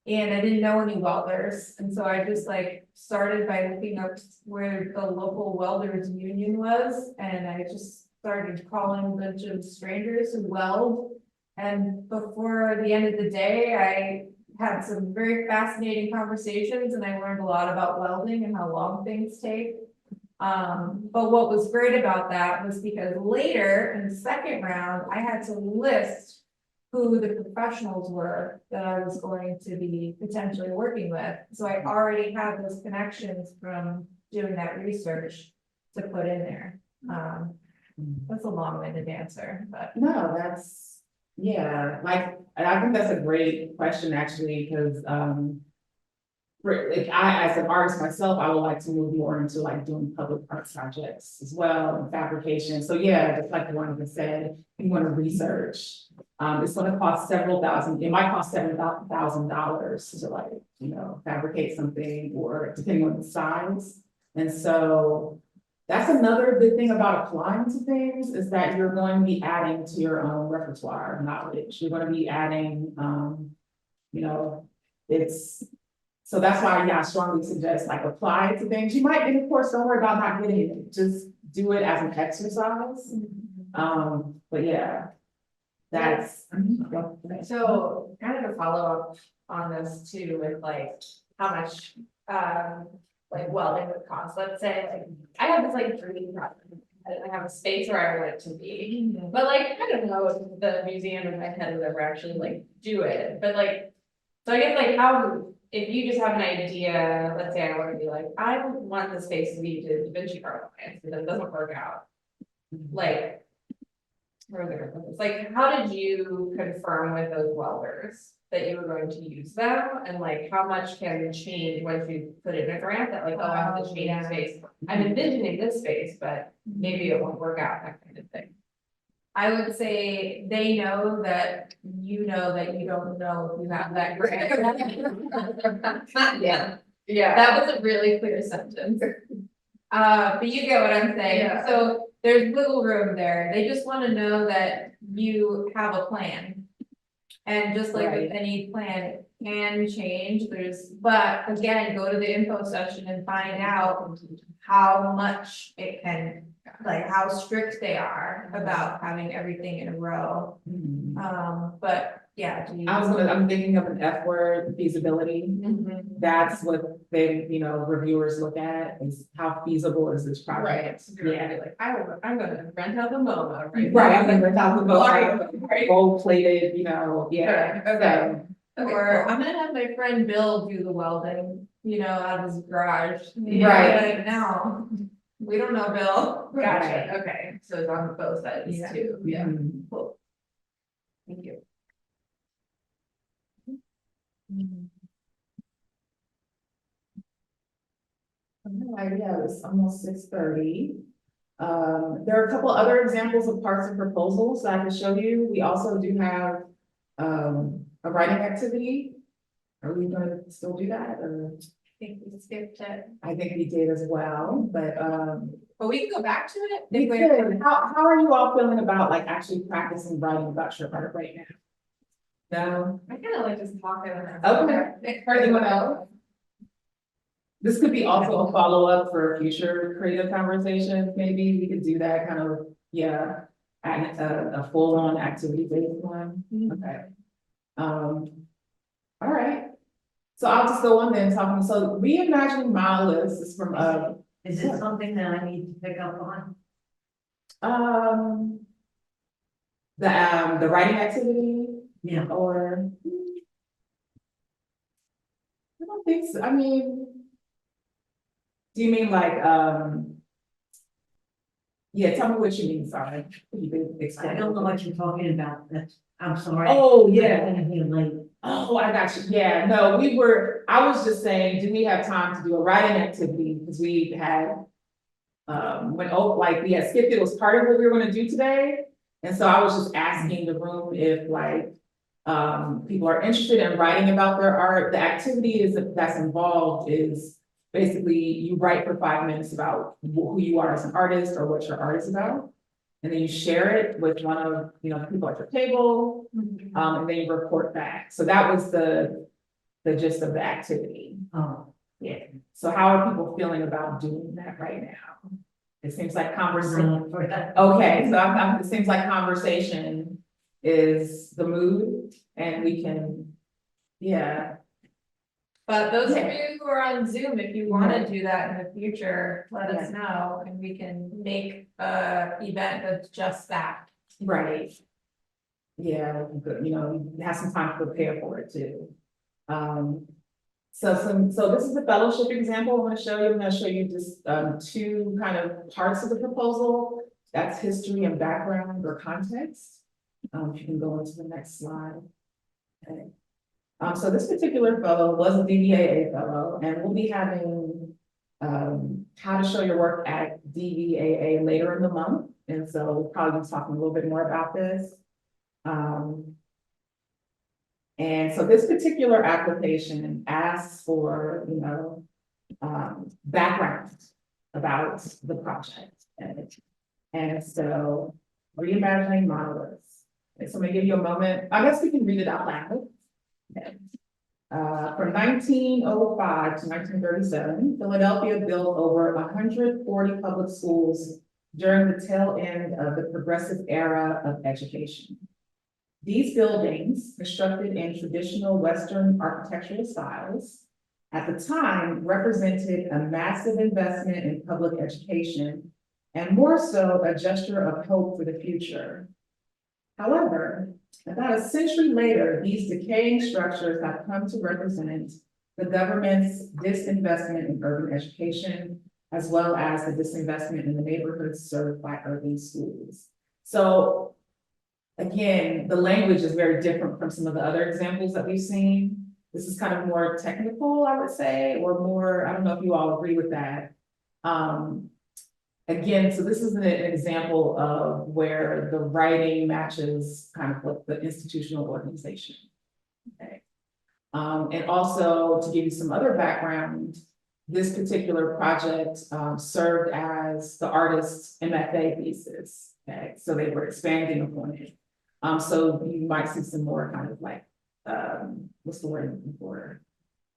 And I didn't know any welders, and so I just like started by looking up where the local welders union was, and I just started calling a bunch of strangers who weld. And before the end of the day, I had some very fascinating conversations and I learned a lot about welding and how long things take. But what was great about that was because later in the second round, I had to list who the professionals were that I was going to be potentially working with. So I already had those connections from doing that research to put in there. That's a long-winded answer, but. No, that's, yeah, like, and I think that's a great question, actually, because, like, as an artist myself, I would like to move more into like doing public art projects as well, and fabrication, so yeah, just like one of them said, you want to research. It's gonna cost several thousand, it might cost $7,000 to like, fabricate something, or depending on the size. And so that's another good thing about applying to things, is that you're going to be adding to your own repertoire of knowledge. You're gonna be adding, so that's why, yeah, I strongly suggest like apply to things. You might get, of course, don't worry about not getting it, just do it as an exercise. But yeah, that's. So kind of a follow-up on this too, with like how much, like welding would cost, let's say, like, I have this like dream project. I have a space where I would like to be, but like, I don't know if the museum in my head would ever actually like do it, but like. So I guess like how, if you just have an idea, let's say I want to be like, I want the space to be to Da Vinci Art Alliance, but that doesn't work out. Like, further, like, how did you confirm with those welders that you were going to use them? And like, how much can change once you put in a grant that like, oh, I have to change space? I'm envisioning this space, but maybe it won't work out, that kind of thing. I would say they know that you don't know if you have that grant. Yeah. That was a really clear sentence. But you get what I'm saying, Yeah. so there's wiggle room there, they just wanna know that you have a plan. And just like with Right. any plan, it can change, but again, go to the info session and find out how much it can, like how strict they are about having everything in a row. But yeah. I'm thinking of an F word, feasibility. Mhm. That's what they, reviewers look at, is how feasible is this Right, project? so you're gonna be like, I'm gonna rent out the MoMA, right? Right, I mean, without the Right. gold plated, yeah. Sure, okay. Or I'm gonna have my friend Bill do the welding, out of his garage. Right. Like, no, we don't know Bill. Gotcha, okay, so it's on both sides Yeah. too, yeah, Mhm. cool. Thank you. All right, yeah, it's almost 6:30. There are a couple other examples of parts of proposals that I can show you. We also do have, a writing activity. Are we gonna still do that, or? I think we skipped it, I think we did as well, but, but we can go back to it. we if we- could. How are you all feeling about like actually practicing writing about your art right now? No? I kinda like just talking. Okay. Anyone else? This could be also a follow-up for future creative conversations, maybe we could do that kind of, yeah, at a full-on activity-based one, okay. All right, so I'll just go on then talking, so reimagining Miles is from, Is it something that I need to pick up on? the writing activity, Yeah. or? I don't think so, I mean. Do you mean like, yeah, tell me what you mean, sorry. You can I explain. don't know what you're talking about, I'm sorry. Oh, yeah. I'm gonna hear late. Oh, I got you. Yeah, no, I was just saying, do we have time to do a writing activity? Because we had, we had skipped, it was part of what we were gonna do today. And so I was just asking the room if like, people are interested in writing about their art. The activity that's involved is basically you write for 5 minutes about who you are as an artist or what your art is about. And then you share it with one of, the people at your table, and then you report back. So that was the gist of the activity. Oh, Yeah. So how are people feeling about doing that right now? It seems like conversation. for that. Okay, so it seems like conversation is the mood, and we can, yeah. But those of Yeah. you who are on Zoom, if you wanna do that in the future, let us know, and we can make a event that's just that. Right. Yeah, good, you have some time to prepare for it too. So this is a fellowship example I'm gonna show you. I'm gonna show you just, two kind of parts of the proposal. That's history and background or context. If you can go into the next slide. Okay. So this particular fellow was a DVAA fellow, and we'll be having, how to show your work at DVAA later in the month. And so we'll probably be talking a little bit more about this. And so this particular application asks for, background about the project. And so reimagining monoliths. Okay, so I'm gonna give you a moment. I guess we can read it out loud. Okay. From 1905 to 1937, Philadelphia built over 140 public schools during the tail end of the progressive era of education. These buildings, constructed in traditional Western architectural styles, at the time represented a massive investment in public education, and more so a gesture of hope for the future. However, about a century later, these decaying structures have come to represent the government's disinvestment in urban education, as well as the disinvestment in the neighborhoods served by urban schools. So again, the language is very different from some of the other examples that we've seen. This is kind of more technical, I would say, or more, I don't know if you all agree with that. Again, so this is an example of where the writing matches kind of what the institutional organization. Okay. And also to give you some other background, this particular project served as the artist's MFA thesis. Okay, so they were expanding upon it. So you might see some more kind of like, what's the word I'm looking for?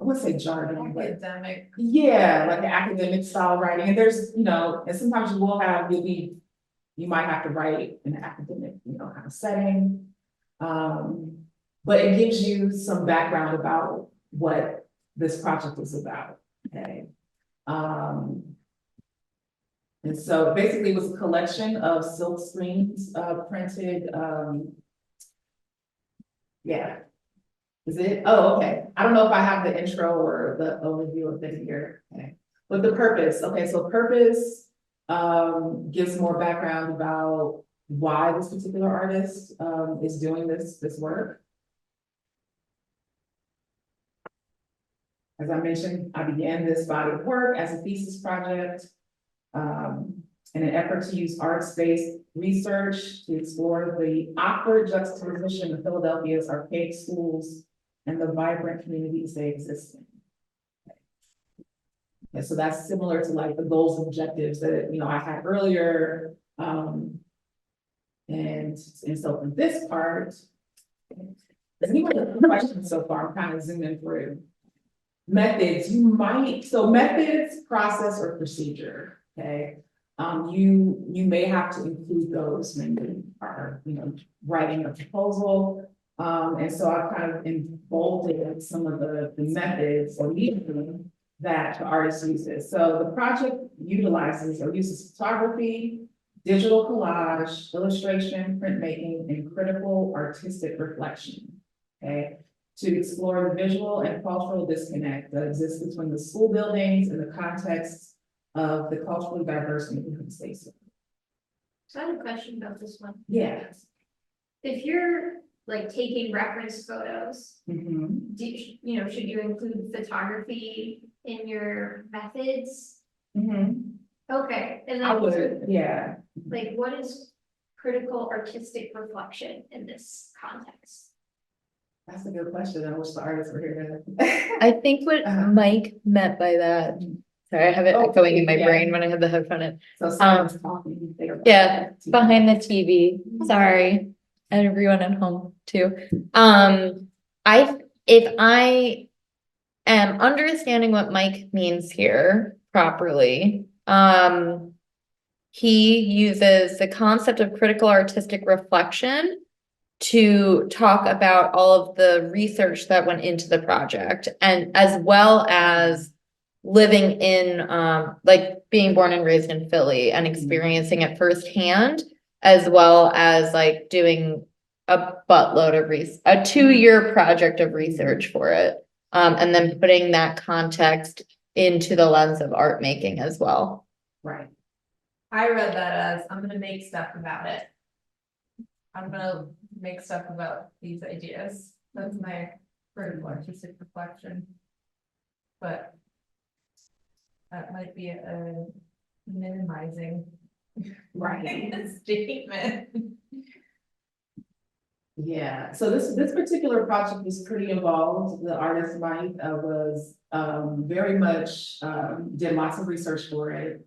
I wouldn't say jargon, but Academic. yeah, like an academic style writing, and there's, you know, and sometimes you might have to write in an academic, you know, kind of setting. But it gives you some background about what this project is about, okay? And so basically it was a collection of silk screens, printed, yeah. Is it? Oh, okay. I don't know if I have the intro or the overview of it here. Okay. But the purpose, okay, so purpose gives more background about why this particular artist is doing this work. As I mentioned, I began this body of work as a thesis project in an effort to use arts-based research to explore the awkward juxtaposition of Philadelphia's archaic schools and the vibrant communities they exist in. And so that's similar to like the goals and objectives that, you know, I had earlier. And so for this part, does anyone have questions so far? I'm kind of zooming through. Methods, methods, process, or procedure, okay? You may have to include those when you are, you know, writing a proposal. And so I've kind of bolded some of the methods or medium that the artist uses. So the project uses photography, digital collage, illustration, printmaking, and critical artistic reflection, okay? To explore the visual and cultural disconnect that exists between the school buildings and the context of the culturally diverse neighborhood spaces. So I have a question about this one. Yeah. If you're like taking reference photos, Mhm. should you include photography in your methods? Mhm. Okay, and I then would, yeah. like, what is critical artistic reflection in this context? That's a good question. I wish the artists were here to. I think what Mike meant by that, sorry, I have it Oh, going in my yeah. brain when I have the headphone in. So someone's talking. Yeah, behind the TV, sorry, and everyone at home too. If I am understanding what Mike means here properly, he uses the concept of critical artistic reflection to talk about all of the research that went into the project, and as well as living in, like being born and raised in Philly and experiencing it firsthand, as well as like doing a buttload of a 2-year project of research for it. And then putting that context into the lens of art making as well. Right. I read that as, I'm gonna make stuff about it. I'm gonna make stuff about these ideas. That's my critical artistic reflection. But that might be a minimizing Right. statement. Yeah, so this particular project was pretty involved. The artist Mike was very much did lots of research for it.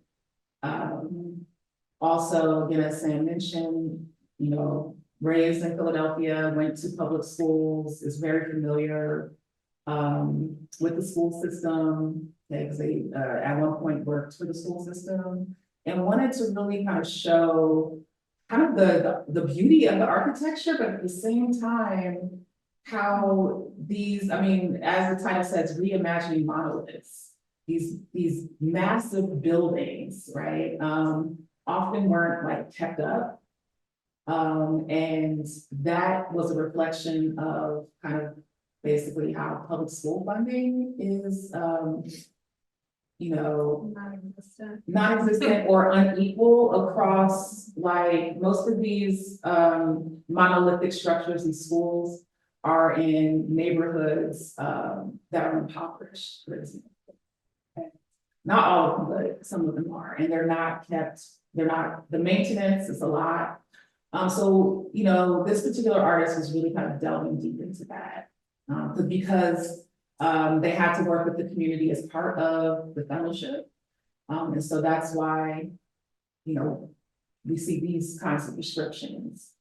Also, again, as Sam mentioned, you know, raised in Philadelphia, went to public schools, is very familiar with the school system, because they at one point worked for the school system, and wanted to really kind of show kind of the beauty of the architecture, but at the same time, how these, I mean, as the title says, reimagining monoliths, these massive buildings, right? Often weren't like kept up. And that was a reflection of kind of basically how public school funding is you know, Non-existent. non-existent or unequal across, like, most of these, monolithic structures, these schools are in neighborhoods, that are impoverished, for example. Not all of them, but some of them are, and they're not kept, the maintenance is a lot. So, you know, this particular artist was really kind of delving deep into that. Because, they had to work with the community as part of the fellowship. And so that's why, you know, we see these kinds of restrictions.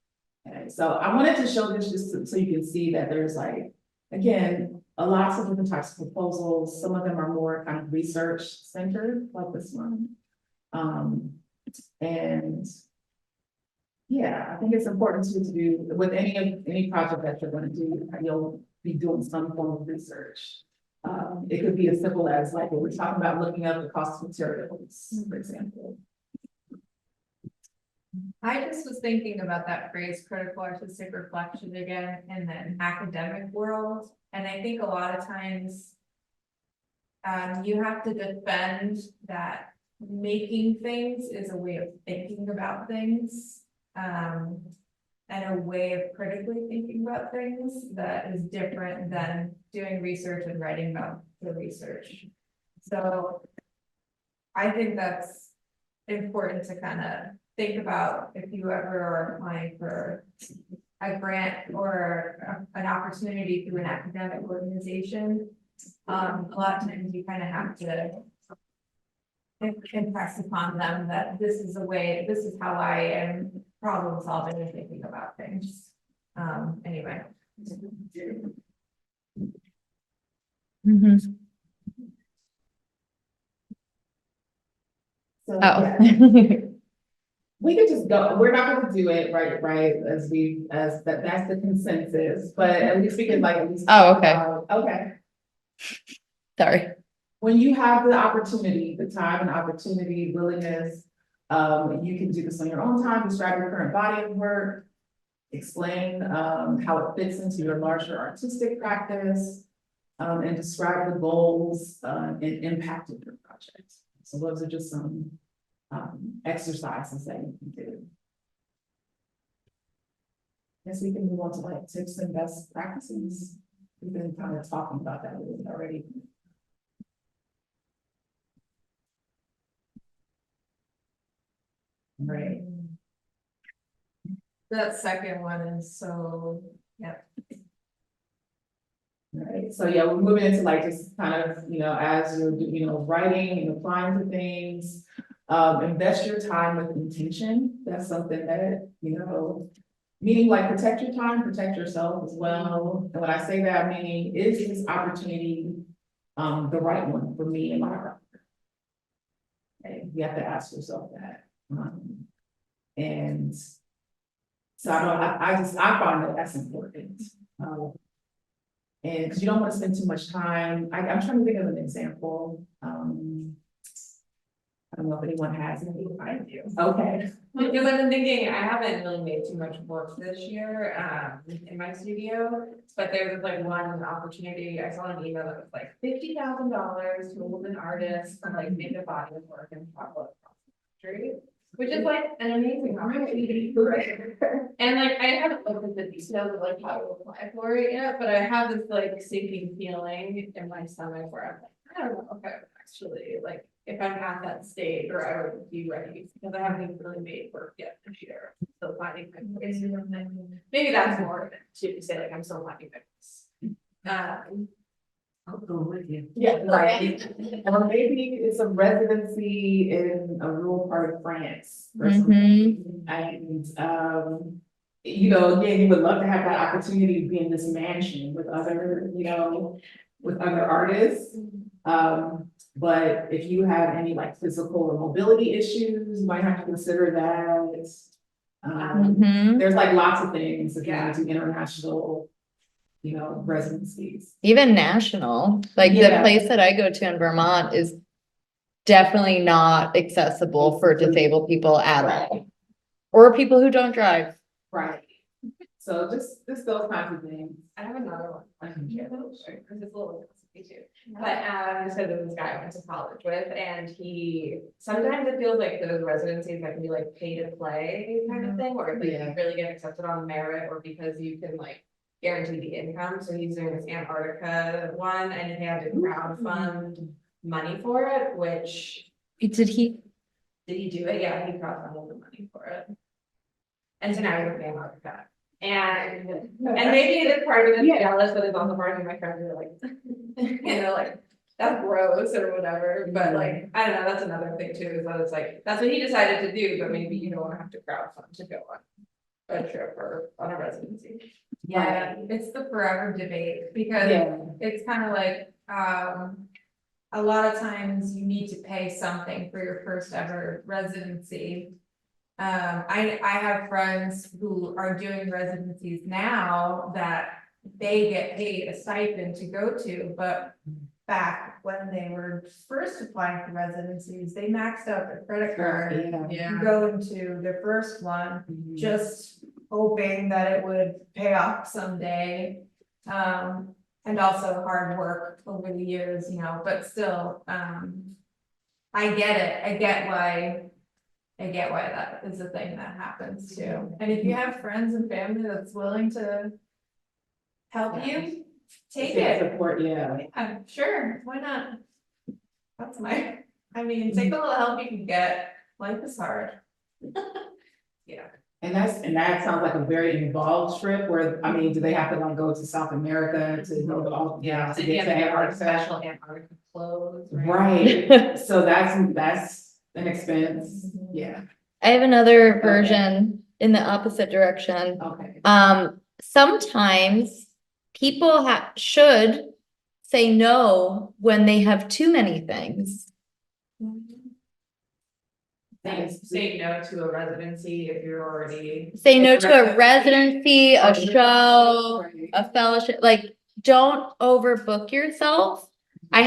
Okay, so I wanted to show this just so you can see that there's like, again, a lots of different types of proposals. Some of them are more kind of research centered, like this one. And yeah, I think it's important to do with any project that you're gonna do, you'll be doing some form of research. It could be as simple as like what we're talking about, looking up the cost of materials, for example. I just was thinking about that phrase, critical artistic reflection again, in the academic world, and I think a lot of times. You have to defend that making things is a way of thinking about things. And a way of critically thinking about things that is different than doing research and writing about the research. So. I think that's important to kind of think about if you ever are applying for a grant or an opportunity through an academic organization. A lot of times you kind of have to impress upon them that this is how I am problem solving and thinking about things. Anyway. Mhm. So, Oh. yeah. We could just go, we're not gonna do it right, that's the consensus, but at least we can like at least. Oh, okay. Okay, Sorry. when you have the opportunity, the time and opportunity, willingness, you can do this on your own time, describe your current body of work. Explain, how it fits into your larger artistic practice, and describe the goals, and impact of your project. So those are just some, exercises that you can do. Guess we can move on to like tips and best practices. We've been kind of talking about that a little bit already. Right. That second one is so, Right, so yeah, we're moving into like just kind of, you know, as you're, writing and applying to things. Invest your time with intention, that's something that, meaning like protect your time, protect yourself as well. And when I say that, meaning is this opportunity, the right one for me and my work? Okay, you have to ask yourself that. And so I find that that's important. And because you don't want to spend too much time, I'm trying to think of an example. I don't know if anyone has any. I do. Okay. Because I've been thinking, I haven't really made too much work this year, in my studio, but there was like one opportunity, I saw an email that was like $50,000 to a woman artist to like make a body of work and travel across the country. Which is like an amazing opportunity, right? And like, I haven't looked at the details of like how to apply for it yet, but I have this like sinking feeling in my stomach where I'm like, I don't know if I would actually like, if I'm at that stage or I would be ready, because I haven't even really made work yet this year. Still finding my voice. Maybe that's more of it too, to say like, I'm still finding my voice. I'll go with you. Yeah, right. Or maybe it's a residency in a rural part of France or something. And, again, you would love to have that opportunity to be in this mansion with other, with other artists. But if you have any like physical or mobility issues, you might have to consider that. There's like lots of things if you want to do international, residencies. Even national, like the Yeah. place that I go to in Vermont is definitely not accessible for disabled people at all. Or people who don't drive. Right. So just those kinds of things. I have another one. I can share that, sure, because it's a little gossipy too. Yeah. But, so there's this guy I went to college with, and sometimes it feels like those residencies that can be like pay to play kind of thing, where like Yeah. you really get accepted on merit, or because you can like guarantee the income, so he's doing this Antarctica one, and he had to crowdfund money for it, which, Did he? did he do it? Yeah, he crowdfunded the money for it. And so now he's in Antarctica. And maybe it is part of it, Yeah. jealous, but it's also part of my friends are like, you know, like, that's gross or whatever, but like, I don't know, that's another thing too, is that it's like, that's what he decided to do, but maybe you don't have to crowdfund to go on a trip or on a residency. Yeah, it's the forever debate, because Yeah. it's kind of like, a lot of times you need to pay something for your first ever residency. I have friends who are doing residencies now that they get paid a stipend to go to, but back when they were first applying for residencies, they maxed out their credit card Yeah. to go into their first one, just hoping that it would pay off someday. And also hard work over the years, you know, but still, I get it, I get why that is a thing that happens too. And if you have friends and family that's willing to help you, take it. Support, yeah. I'm sure, why not? That's I mean, take a little help you can get, life is hard. And that sounds like a very involved trip where, I mean, do they have to like go to South America to go to all, yeah, to And you get have to to get our Antarctica? special Antarctica clothes, Right, so that's an expense, yeah, I have another version in the opposite direction. okay. Sometimes people should say no when they have too many things. Say no to a residency if you're already. Say no to a residency, a show, a fellowship, like, don't overbook yourself. I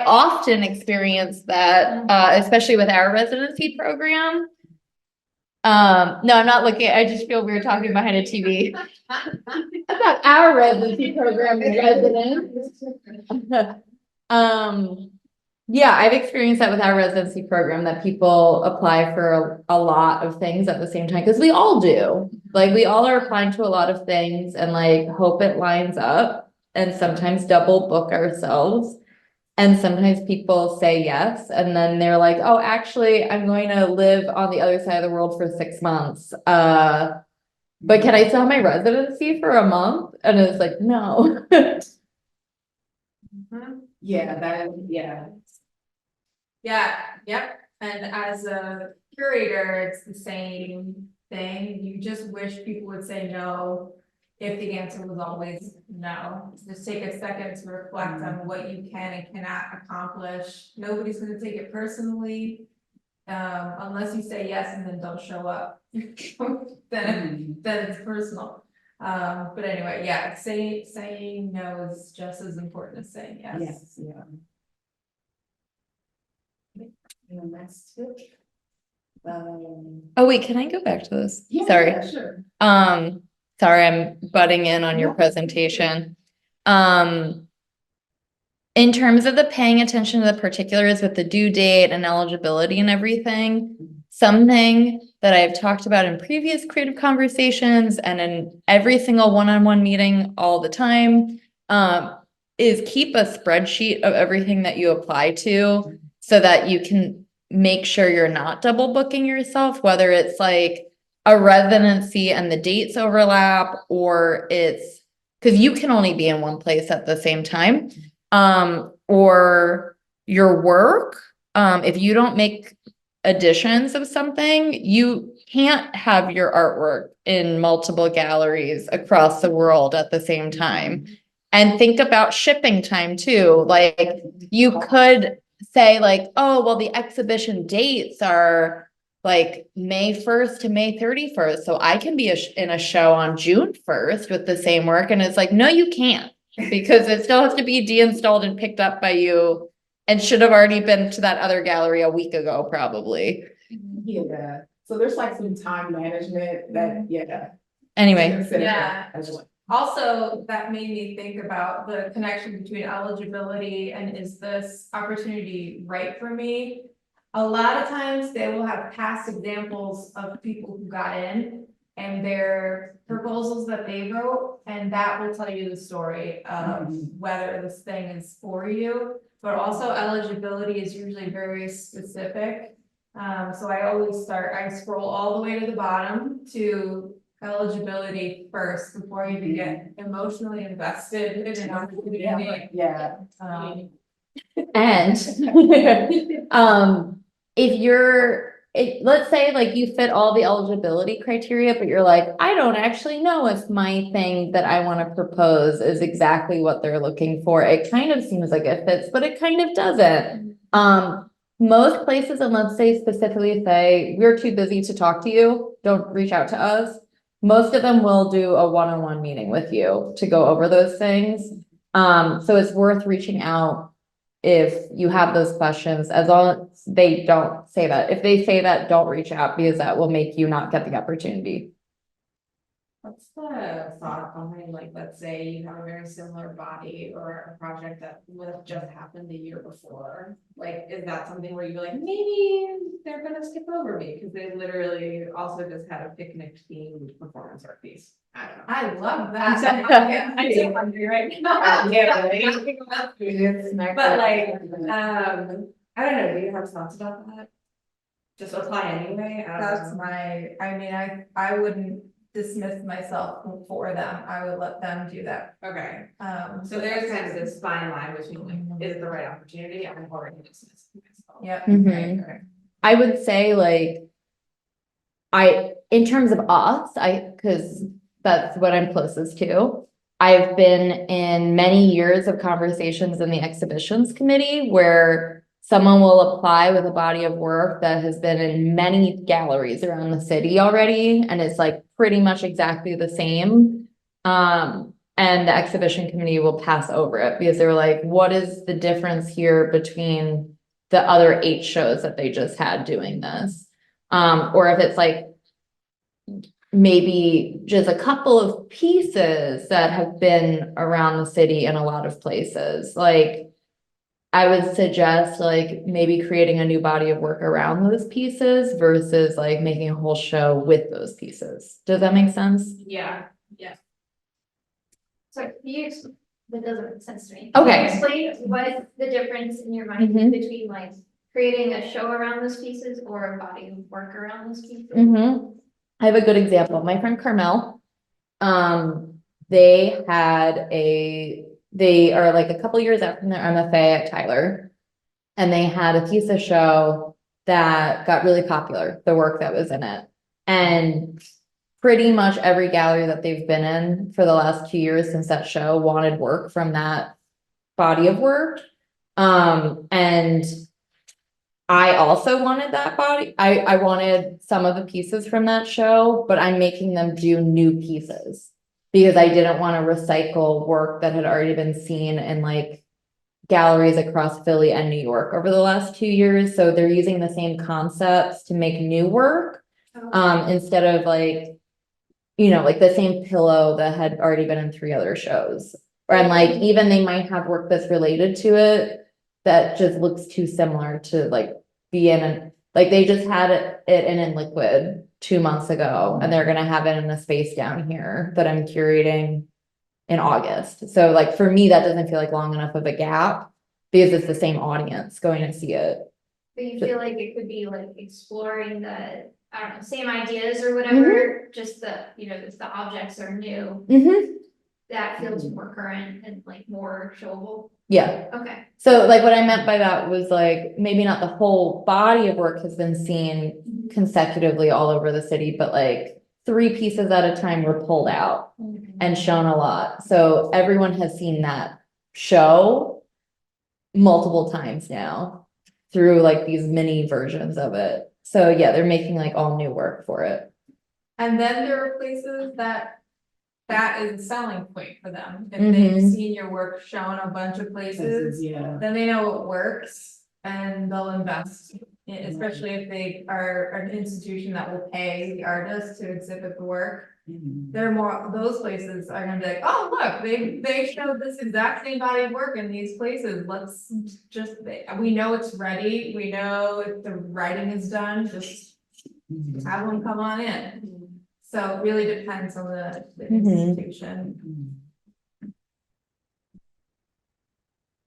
often experience that, especially with our residency program. No, I'm not looking, I just feel weird talking behind a TV. About our residency program residents. Yeah, I've experienced that with our residency program, that people apply for a lot of things at the same time, because we all do. Like, we all are applying to a lot of things and like hope it lines up, and sometimes double book ourselves. And sometimes people say yes, and then they're like, oh, actually, I'm going to live on the other side of the world for 6 months. But can I still have my residency for a month? And it's like, no. Yeah. Yeah, yep, and as a curator, it's the same thing, you just wish people would say no. If the answer was always no, just take a second to reflect on what you can and cannot accomplish, nobody's gonna take it personally. Unless you say yes and then don't show up, then it's personal. But anyway, yeah, saying no is just as important as saying yes. Yes, yeah. And that's it. Oh, wait, can I go back to this? Yeah, Sorry. sure. Sorry, I'm butting in on your Yeah. presentation. In terms of the paying attention to the particulars with the due date and eligibility and everything, something that I've talked about in previous creative conversations and in every single one-on-one meeting all the time, is keep a spreadsheet of everything that you apply to so that you can make sure you're not double booking yourself, whether it's like a residency and the dates overlap, or it's because you can only be in one place at the same time. Or your work, if you don't make editions of something, you can't have your artwork in multiple galleries across the world at the same time. And think about shipping time too. Like, you could say like, oh, well, the exhibition dates are like May 1st to May 31st. So I can be in a show on June 1st with the same work. And it's like, no, you can't, because it still has to be deinstalled and picked up by you, and should have already been to that other gallery a week ago, probably. Yeah, so there's like some time management that, yeah, Anyway, Consider Yeah. that as well. Also, that made me think about the connection between eligibility and is this opportunity right for me? A lot of times they will have past examples of people who got in and their proposals that they wrote, and that will tell you the story of whether this thing is for you. But also eligibility is usually very specific. So I always I scroll all the way to the bottom to eligibility first before you even get emotionally invested in an opportunity. Yeah. and let's say like you fit all the eligibility criteria, but you're like, I don't actually know if my thing that I want to propose is exactly what they're looking for. It kind of seems like it fits, but it kind of doesn't. Most places, and let's say specifically say we're too busy to talk to you, don't reach out to us. Most of them will do a one-on-one meeting with you to go over those things. So it's worth reaching out if you have those questions, as long as they don't say that. If they say that, don't reach out, because that will make you not get the opportunity. What's the thought behind, like, let's say you have a very similar body or a project that would have just happened the year before? Like, is that something where you're like, maybe they're gonna skip over me, because they literally also just had a picnic themed performance art piece? I don't know. I love that. I'm so hungry right now. Yeah, But like, I don't know, do you have thoughts about that? Just apply anyway? I don't That's know. I mean, I wouldn't dismiss myself for them. I would let them do that. Okay, So so there's kind of this fine line between like, is it the right opportunity? I'm already dismissing myself. Yep. Mhm. Okay. I would say like, in terms of us, cause that's what I'm closest to. I've been in many years of conversations in the exhibitions committee where someone will apply with a body of work that has been in many galleries around the city already, and it's like pretty much exactly the same. And the exhibition committee will pass over it because they're like, what is the difference here between the other 8 shows that they just had doing this? Or if it's like maybe just a couple of pieces that have been around the city in a lot of places, like I would suggest like maybe creating a new body of work around those pieces versus like making a whole show with those pieces. Does that make sense? Yeah. So that doesn't make sense to me. Okay. Can you explain what the difference in your mind is Mhm. between like creating a show around those pieces or a body of work around those pieces? I have a good example. My friend Carmel, they are like a couple years out from their MFA at Tyler. And they had a thesis show that got really popular, the work that was in it. And pretty much every gallery that they've been in for the last 2 years since that show wanted work from that body of work. And I also wanted that body. I wanted some of the pieces from that show, but I'm making them do new pieces because I didn't want to recycle work that had already been seen in like galleries across Philly and New York over the last 2 years. So they're using the same concepts to make new work, instead of like, like the same pillow that had already been in 3 other shows. And like, even they might have work that's related to it that just looks too similar to like be in like they just had it in liquid 2 months ago, and they're gonna have it in a space down here that I'm curating in August. So like for me, that doesn't feel like long enough of a gap because it's the same audience going to see it. But you feel like it could be like exploring the, I don't know, same ideas or whatever, just if the objects are new, that feels more current and like more showable. Yeah. Okay. So like what I meant by that was like maybe not the whole body of work has been seen consecutively all over the city, but like 3 pieces at a time were pulled out and shown a lot. So everyone has seen that show multiple times now through like these mini versions of it. So yeah, they're making like all new work for it. And then there are places that is a selling point for them. If they've seen your work shown a bunch of places, Yeah. then they know it works and they'll invest. Especially if they are an institution that will pay the artist to exhibit the work. Mhm. They're more, those places are gonna be like, oh, look, they showed this exact same body of work in these places, let's just, we know it's ready, we know the writing is done, just Mhm. have them come on in. So it really depends on the Mhm. institution.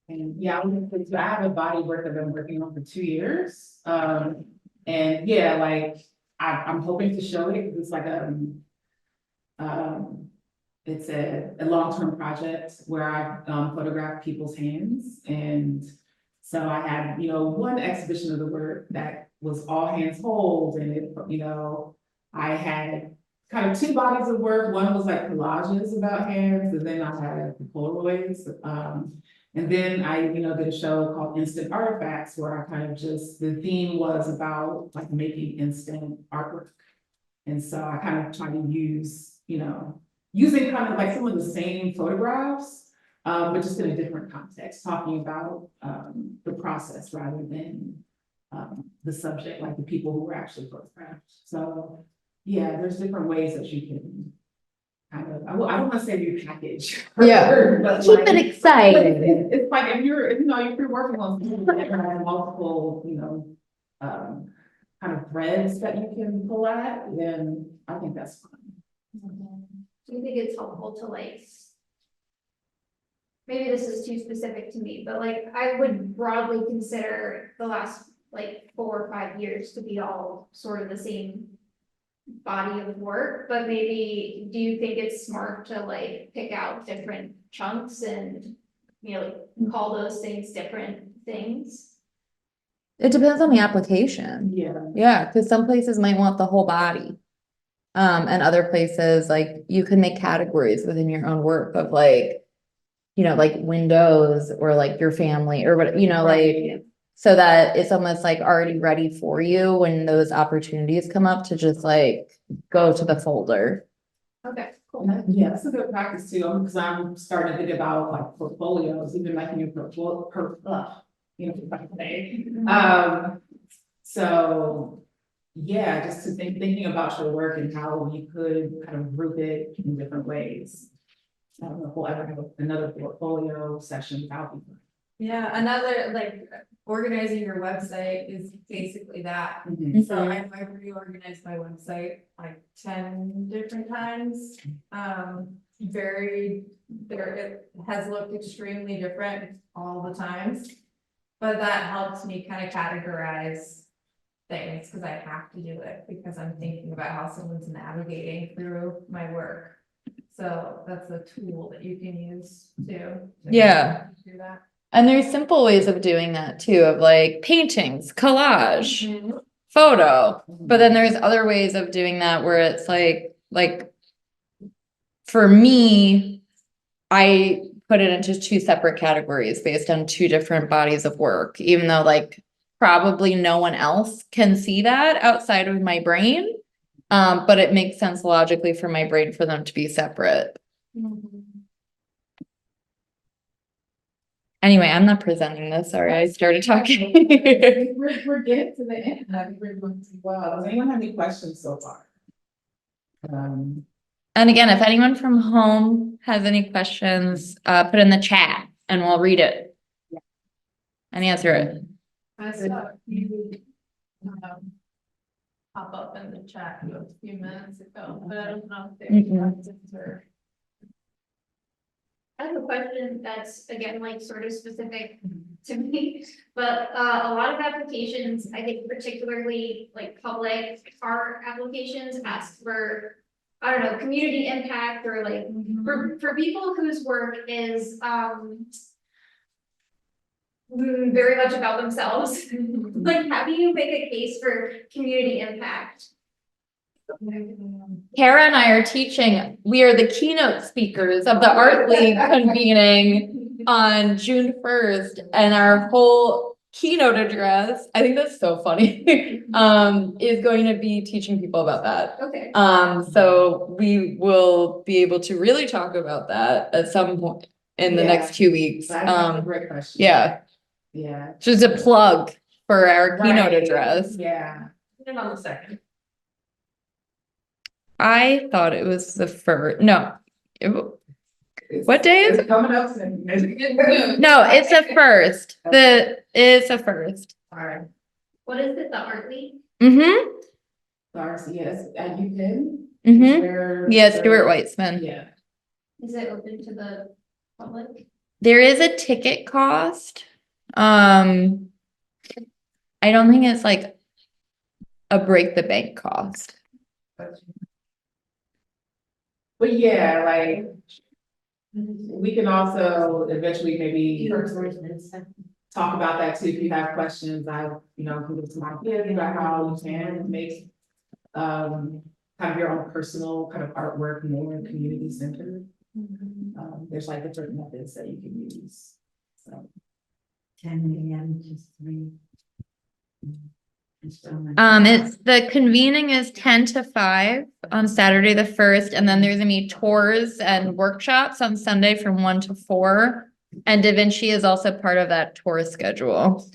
And yeah, I have a body of work that I've been working on for 2 years. And yeah, like, I'm hoping to show it, because it's like um, it's a long-term project where I've photographed people's hands. And so I had, one exhibition of the work that was all hands hold, and I had kind of two bodies of work. One was like collages about hands, and then I had the Polaroids. And then I, did a show called Instant Artifacts, where I kind of the theme was about like making instant artwork. And so I kind of try to use, using kind of like some of the same photographs, but just in a different context, talking about the process rather than the subject, like the people who were actually photographed. So, yeah, there's different ways that you can kind of, I don't want to say repackage. Yeah. but Keep like- it exciting. It's like if you're working on something that has multiple, kind of threads that you can pull at, then I think that's fun. Do you think it's helpful to like? Maybe this is too specific to me, but like, I would broadly consider the last like 4 or 5 years to be all sort of the same body of work, but maybe, do you think it's smart to like pick out different chunks and, call those things different things? It depends on the application. Yeah. Yeah, because some places might want the whole body. And other places, like, you can make categories within your own work of like, like windows or like your family or what, like, so that it's almost like already ready for you when those opportunities come up to just like go to the folder. Okay, cool. And yeah, that's a good practice too, because I'm starting to think about like portfolios, even making a if I can say. So, yeah, just thinking about your work and how you could kind of group it in different ways. I don't know if we'll ever have another portfolio session without you. Yeah, another, like, organizing your website is basically that. Mhm. So I've reorganized my website like 10 different times. It has looked extremely different all the times. But that helps me kind of categorize things, because I have to do it, because I'm thinking about how someone's navigating through my work. So that's a tool that you can use too. Yeah. Do that. And there's simple ways of doing that too, of like paintings, collage, Mm-hmm. photo. But then there's other ways of doing that where it's like for me, I put it into 2 separate categories based on 2 different bodies of work, even though like probably no one else can see that outside of my brain. But it makes sense logically for my brain for them to be separate. Anyway, I'm not presenting this. Sorry, I started talking. We're getting to the end. I think we're going to, well, does anyone have any questions so far? And again, if anyone from home has any questions, put in the chat and we'll read it. And answer it. I saw you pop up in the chat a few minutes ago, but I don't know if they Mhm. questions or. I have a question that's again, like sort of specific to me, but a lot of applications, I think particularly like public art applications ask for, I don't know, community impact or like for people whose work is very much about themselves. Like, how do you make a case for community impact? Kara and I are teaching, we are the keynote speakers of the Art League convening on June 1st, and our whole keynote address, I think that's so funny, is going to be teaching people about that. Okay. So we will be able to really talk about that at some point in the Yeah. next 2 weeks. That's a great question. Yeah, Yeah. just a plug for our keynote Right. address. Yeah. Put it on the second. I thought it was the first, no. What day is It's coming up soon. No, it's a first. It's a first. Alright, What is it, the art week? Mm-hmm, Darcy, yes, at UPenn. mm-hmm. Where Yeah, the- Stuart Weitzman. Yeah, Is it open to the public? There is a ticket cost. I don't think it's like a break the bank cost. but yeah, like, we can also eventually maybe talk about that too, if you have questions, can give some ideas about how you can make kind of your own personal kind of artwork more community centered. There's like different methods that you can use, so. 10 a.m. to 3. It's the convening is 10 to 5 on Saturday the 1st, and then there's gonna be tours and workshops on Sunday from 1 to 4. And Da Vinci is also part of that tour schedule.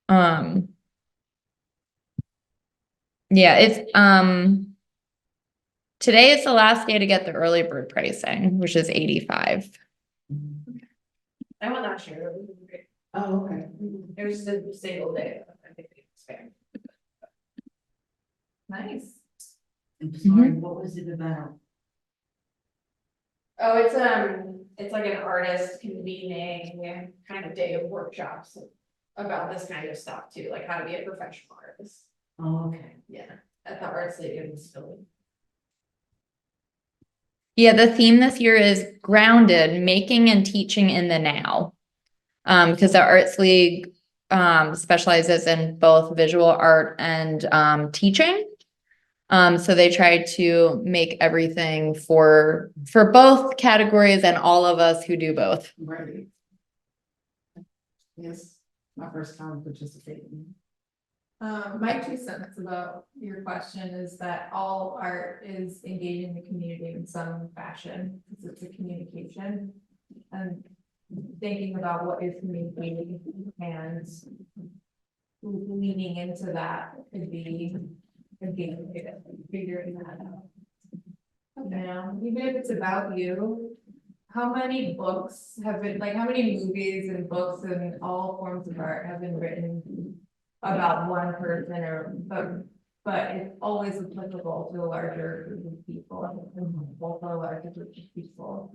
Yeah, it's today is the last day to get the early bird pricing, which is 85. I went last year, it was great. Oh, okay. It was just a single day, I think it's fair. Nice. I'm sorry, what was it about? Oh, it's like an artist convening kind of day of workshops about this kind of stuff too, like how to be a professional artist. Oh, okay. Yeah, at the Arts League in Philly. Yeah, the theme this year is grounded, making and teaching in the now. Because the Arts League specializes in both visual art and teaching. So they try to make everything for both categories and all of us who do both. Right. Yes, my first time participating. My 2 cents about your question is that all art is engaging the community in some fashion, because it's a communication. And thinking about what is communicating and leaning into that could be figuring that out. Now, even if it's about you, how many books have been, like, how many movies and books and all forms of art have been written about one person or, but it's always applicable to a larger group of people, both a larger group of people.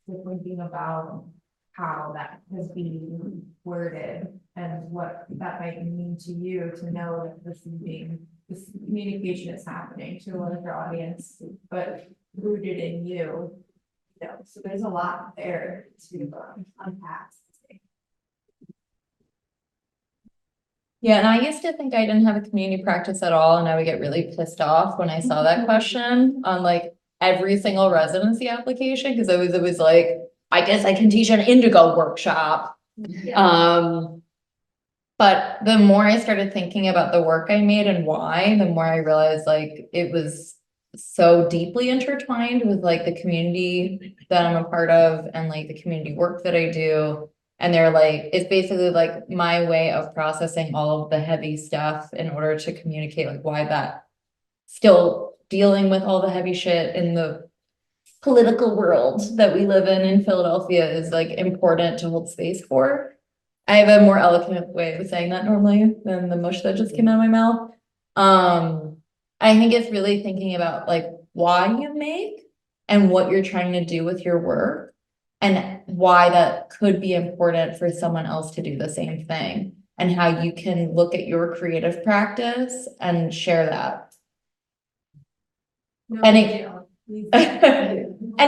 So thinking about how that has been worded and what that might mean to you to know that this communication is happening to a larger audience, but rooted in you. So there's a lot there to unpack. Yeah, and I used to think I didn't have a community practice at all, and I would get really pissed off when I saw that question on like every single residency application, because it was like, I guess I can teach an indigo workshop. But the more I started thinking about the work I made and why, the more I realized like it was so deeply intertwined with like the community that I'm a part of and like the community work that I do. And they're like, it's basically like my way of processing all of the heavy stuff in order to communicate like why that still dealing with all the heavy shit in the political world that we live in Philadelphia is like important to hold space for. I have a more eloquent way of saying that normally than the mush that just came out of my mouth. I think it's really thinking about like why you make and what you're trying to do with your work and why that could be important for someone else to do the same thing and how you can look at your creative practice and share that. And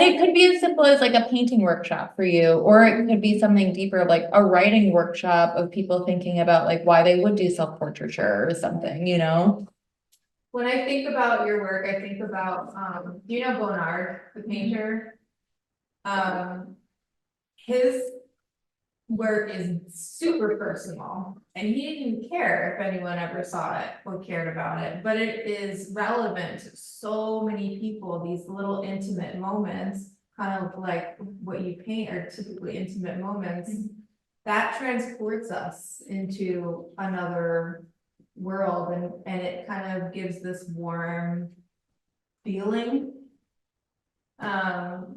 it could be as simple as like a painting workshop for you, or it could be something deeper, like a writing workshop of people thinking about like why they would do self-portraiture or something, you know? When I think about your work, I think about, do you know Bonnard, the painter? His work is super personal, and he didn't care if anyone ever saw it or cared about it, but it is relevant to so many people, these little intimate moments, kind of like what you paint are typically intimate moments, that transports us into another world, and it kind of gives this warm feeling.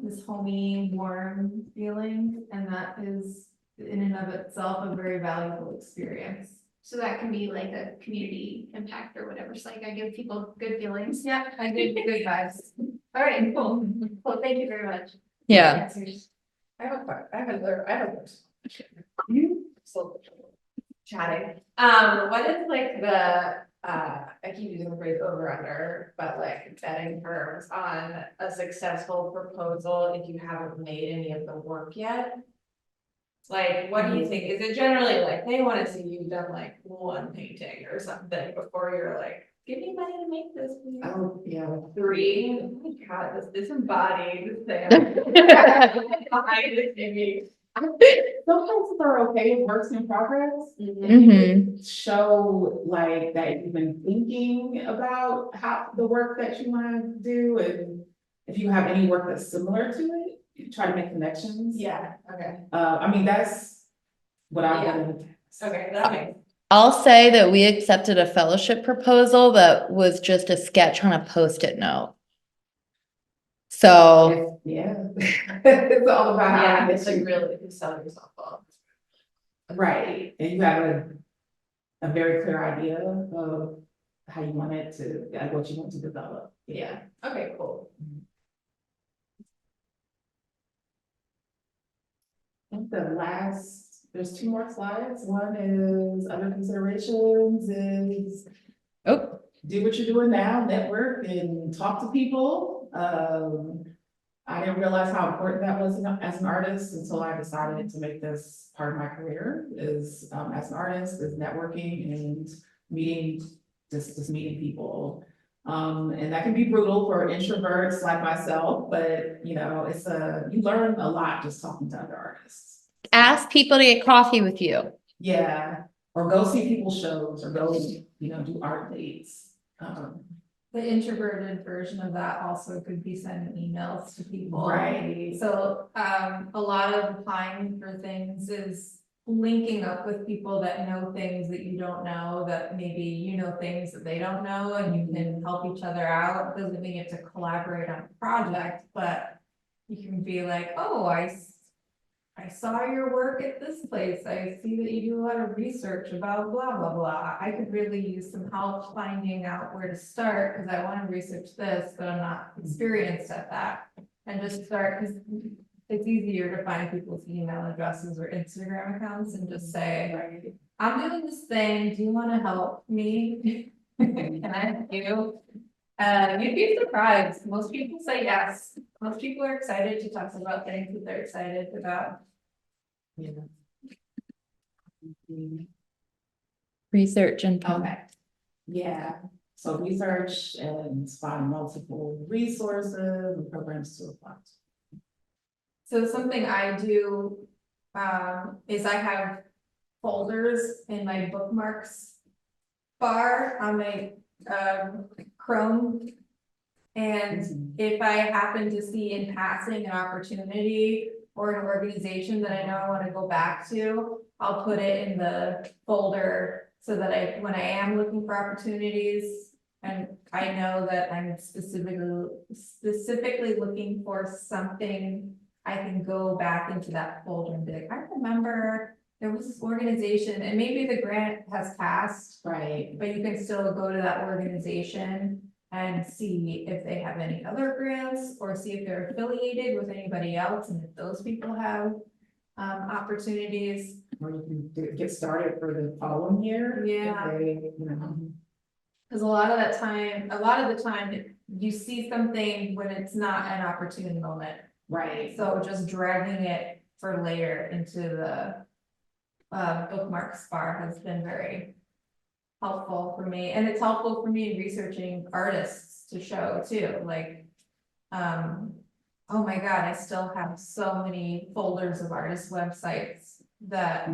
This homey, warm feeling, and that is in and of itself a very valuable experience. So that can be like a community impact or whatever. It's like I give people good feelings. Yeah, I give good vibes. All right, cool. Well, thank you very much. Yeah. Answers. I have a question. So chatting. What is like the, I keep using the phrase over under, but like betting terms on a successful proposal if you haven't made any of the work yet? Like, what do you think? Is it generally like, they wanna see you've done like one painting or something before you're like, give me money to make this, please? Oh, yeah. 3, oh my God, this disembodied thing. Behind this image. Some places are okay with works in progress. Mm-hmm. Show like that you've been thinking about how the work that you wanna do, and if you have any work that's similar to it, you try to make connections. Yeah, okay, I mean, that's what I've Yeah. done in the past. okay, that makes. I'll say that we accepted a fellowship proposal that was just a sketch on a Post-it note. So, Yeah. It's all about how Yeah, you it's like really, you sell yourself off. right, and you have a very clear idea of how you want it to, like what you want to develop. Yeah, okay, cool. I think there's 2 more slides. One is under considerations is oh, do what you're doing now, network and talk to people. I didn't realize how important that was as an artist until I decided to make this part of my career is, as an artist, is networking and meeting, just meeting people. And that can be brutal for introverts like myself, but you know, you learn a lot just talking to other artists. ask people to get coffee with you. Yeah, or go see people's shows or go, do art dates. The introverted version of that also could be sending emails to people. Right. So, a lot of applying for things is linking up with people that know things that you don't know, that maybe you know things that they don't know, and you can help each other out. Doesn't mean you have to collaborate on a project, but you can be like, oh, I saw your work at this place. I see that you do a lot of research about blah, blah, blah. I could really use some help finding out where to start, because I want to research this, but I'm not experienced at that. And just start, because it's easier to find people's email addresses or Instagram accounts and just say, Right. I'm doing this thing, do you want to help me? Can I help you? You'd be surprised, most people say yes, most people are excited to talk about things that they're excited about. Yeah. Research and. Okay. Yeah, so research and find multiple resources and programs to apply to. So something I do, is I have folders in my bookmarks bar on my, Chrome. And if I happen to see in passing an opportunity or an organization that I know I wanna go back to, I'll put it in the folder so that when I am looking for opportunities, and I know that I'm specifically looking for something, I can go back into that folder and be like, I remember there was this organization, and maybe the grant has passed, Right, but you can still go to that organization and see if they have any other grants, or see if they're affiliated with anybody else, and if those people have opportunities. or you can get started for the following year. if Yeah. they, Cause a lot of the time, you see something when it's not an opportune moment. Right, So just dragging it for later into the bookmarks bar has been very helpful for me, and it's helpful for me researching artists to show too, like, oh my God, I still have so many folders of artist websites that,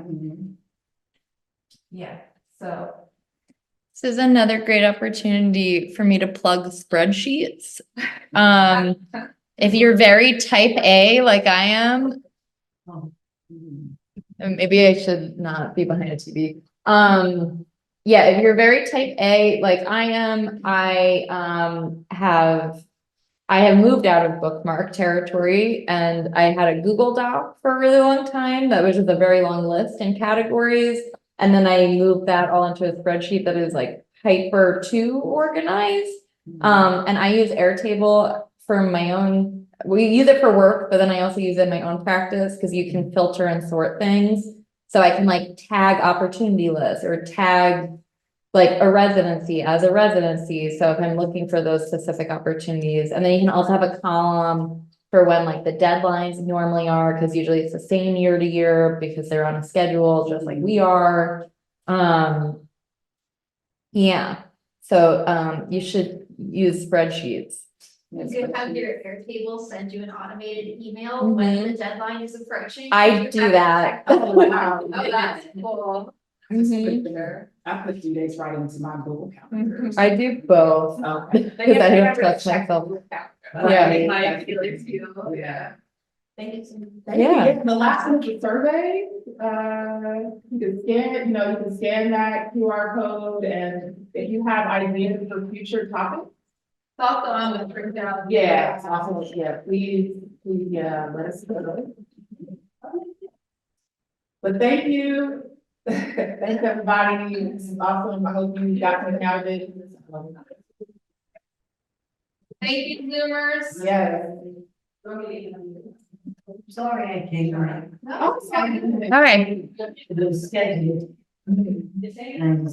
yeah, so. This is another great opportunity for me to plug spreadsheets. If you're very type A like I am, and maybe I should not be behind a TV. Yeah, if you're very type A like I am, I have I have moved out of bookmark territory and I had a Google Doc for a really long time that was just a very long list and categories. And then I moved that all into a spreadsheet that is like hyper to organized. And I use Airtable for my own, we use it for work, but then I also use it in my own practice because you can filter and sort things. So I can like tag opportunity lists or tag like a residency as a residency. So if I'm looking for those specific opportunities, and then you can also have a column for when like the deadlines normally are, because usually it's the same year to year because they're on a schedule, just like we are. Yeah, so you should use spreadsheets. You could have your Airtable send you an automated email when the deadline is approaching. I do that. Oh, wow. Oh, that's cool. I put due dates right into my Google Calendar. I do both. Okay. Because I don't trust myself. Yeah. My feelings too. Yeah. Thank you so much. Thank you. Yeah. The last one is the survey, you can scan, you can scan that QR code, and if you have ideas for future topics. Thought on the print out. Yeah, also, yeah, please, let us know. But thank you. Thanks, everybody. This is awesome. I hope you got something out of it. Thank you, Zoomers. Yes. Sorry I came late. Oh, sorry. All right. It was scheduled and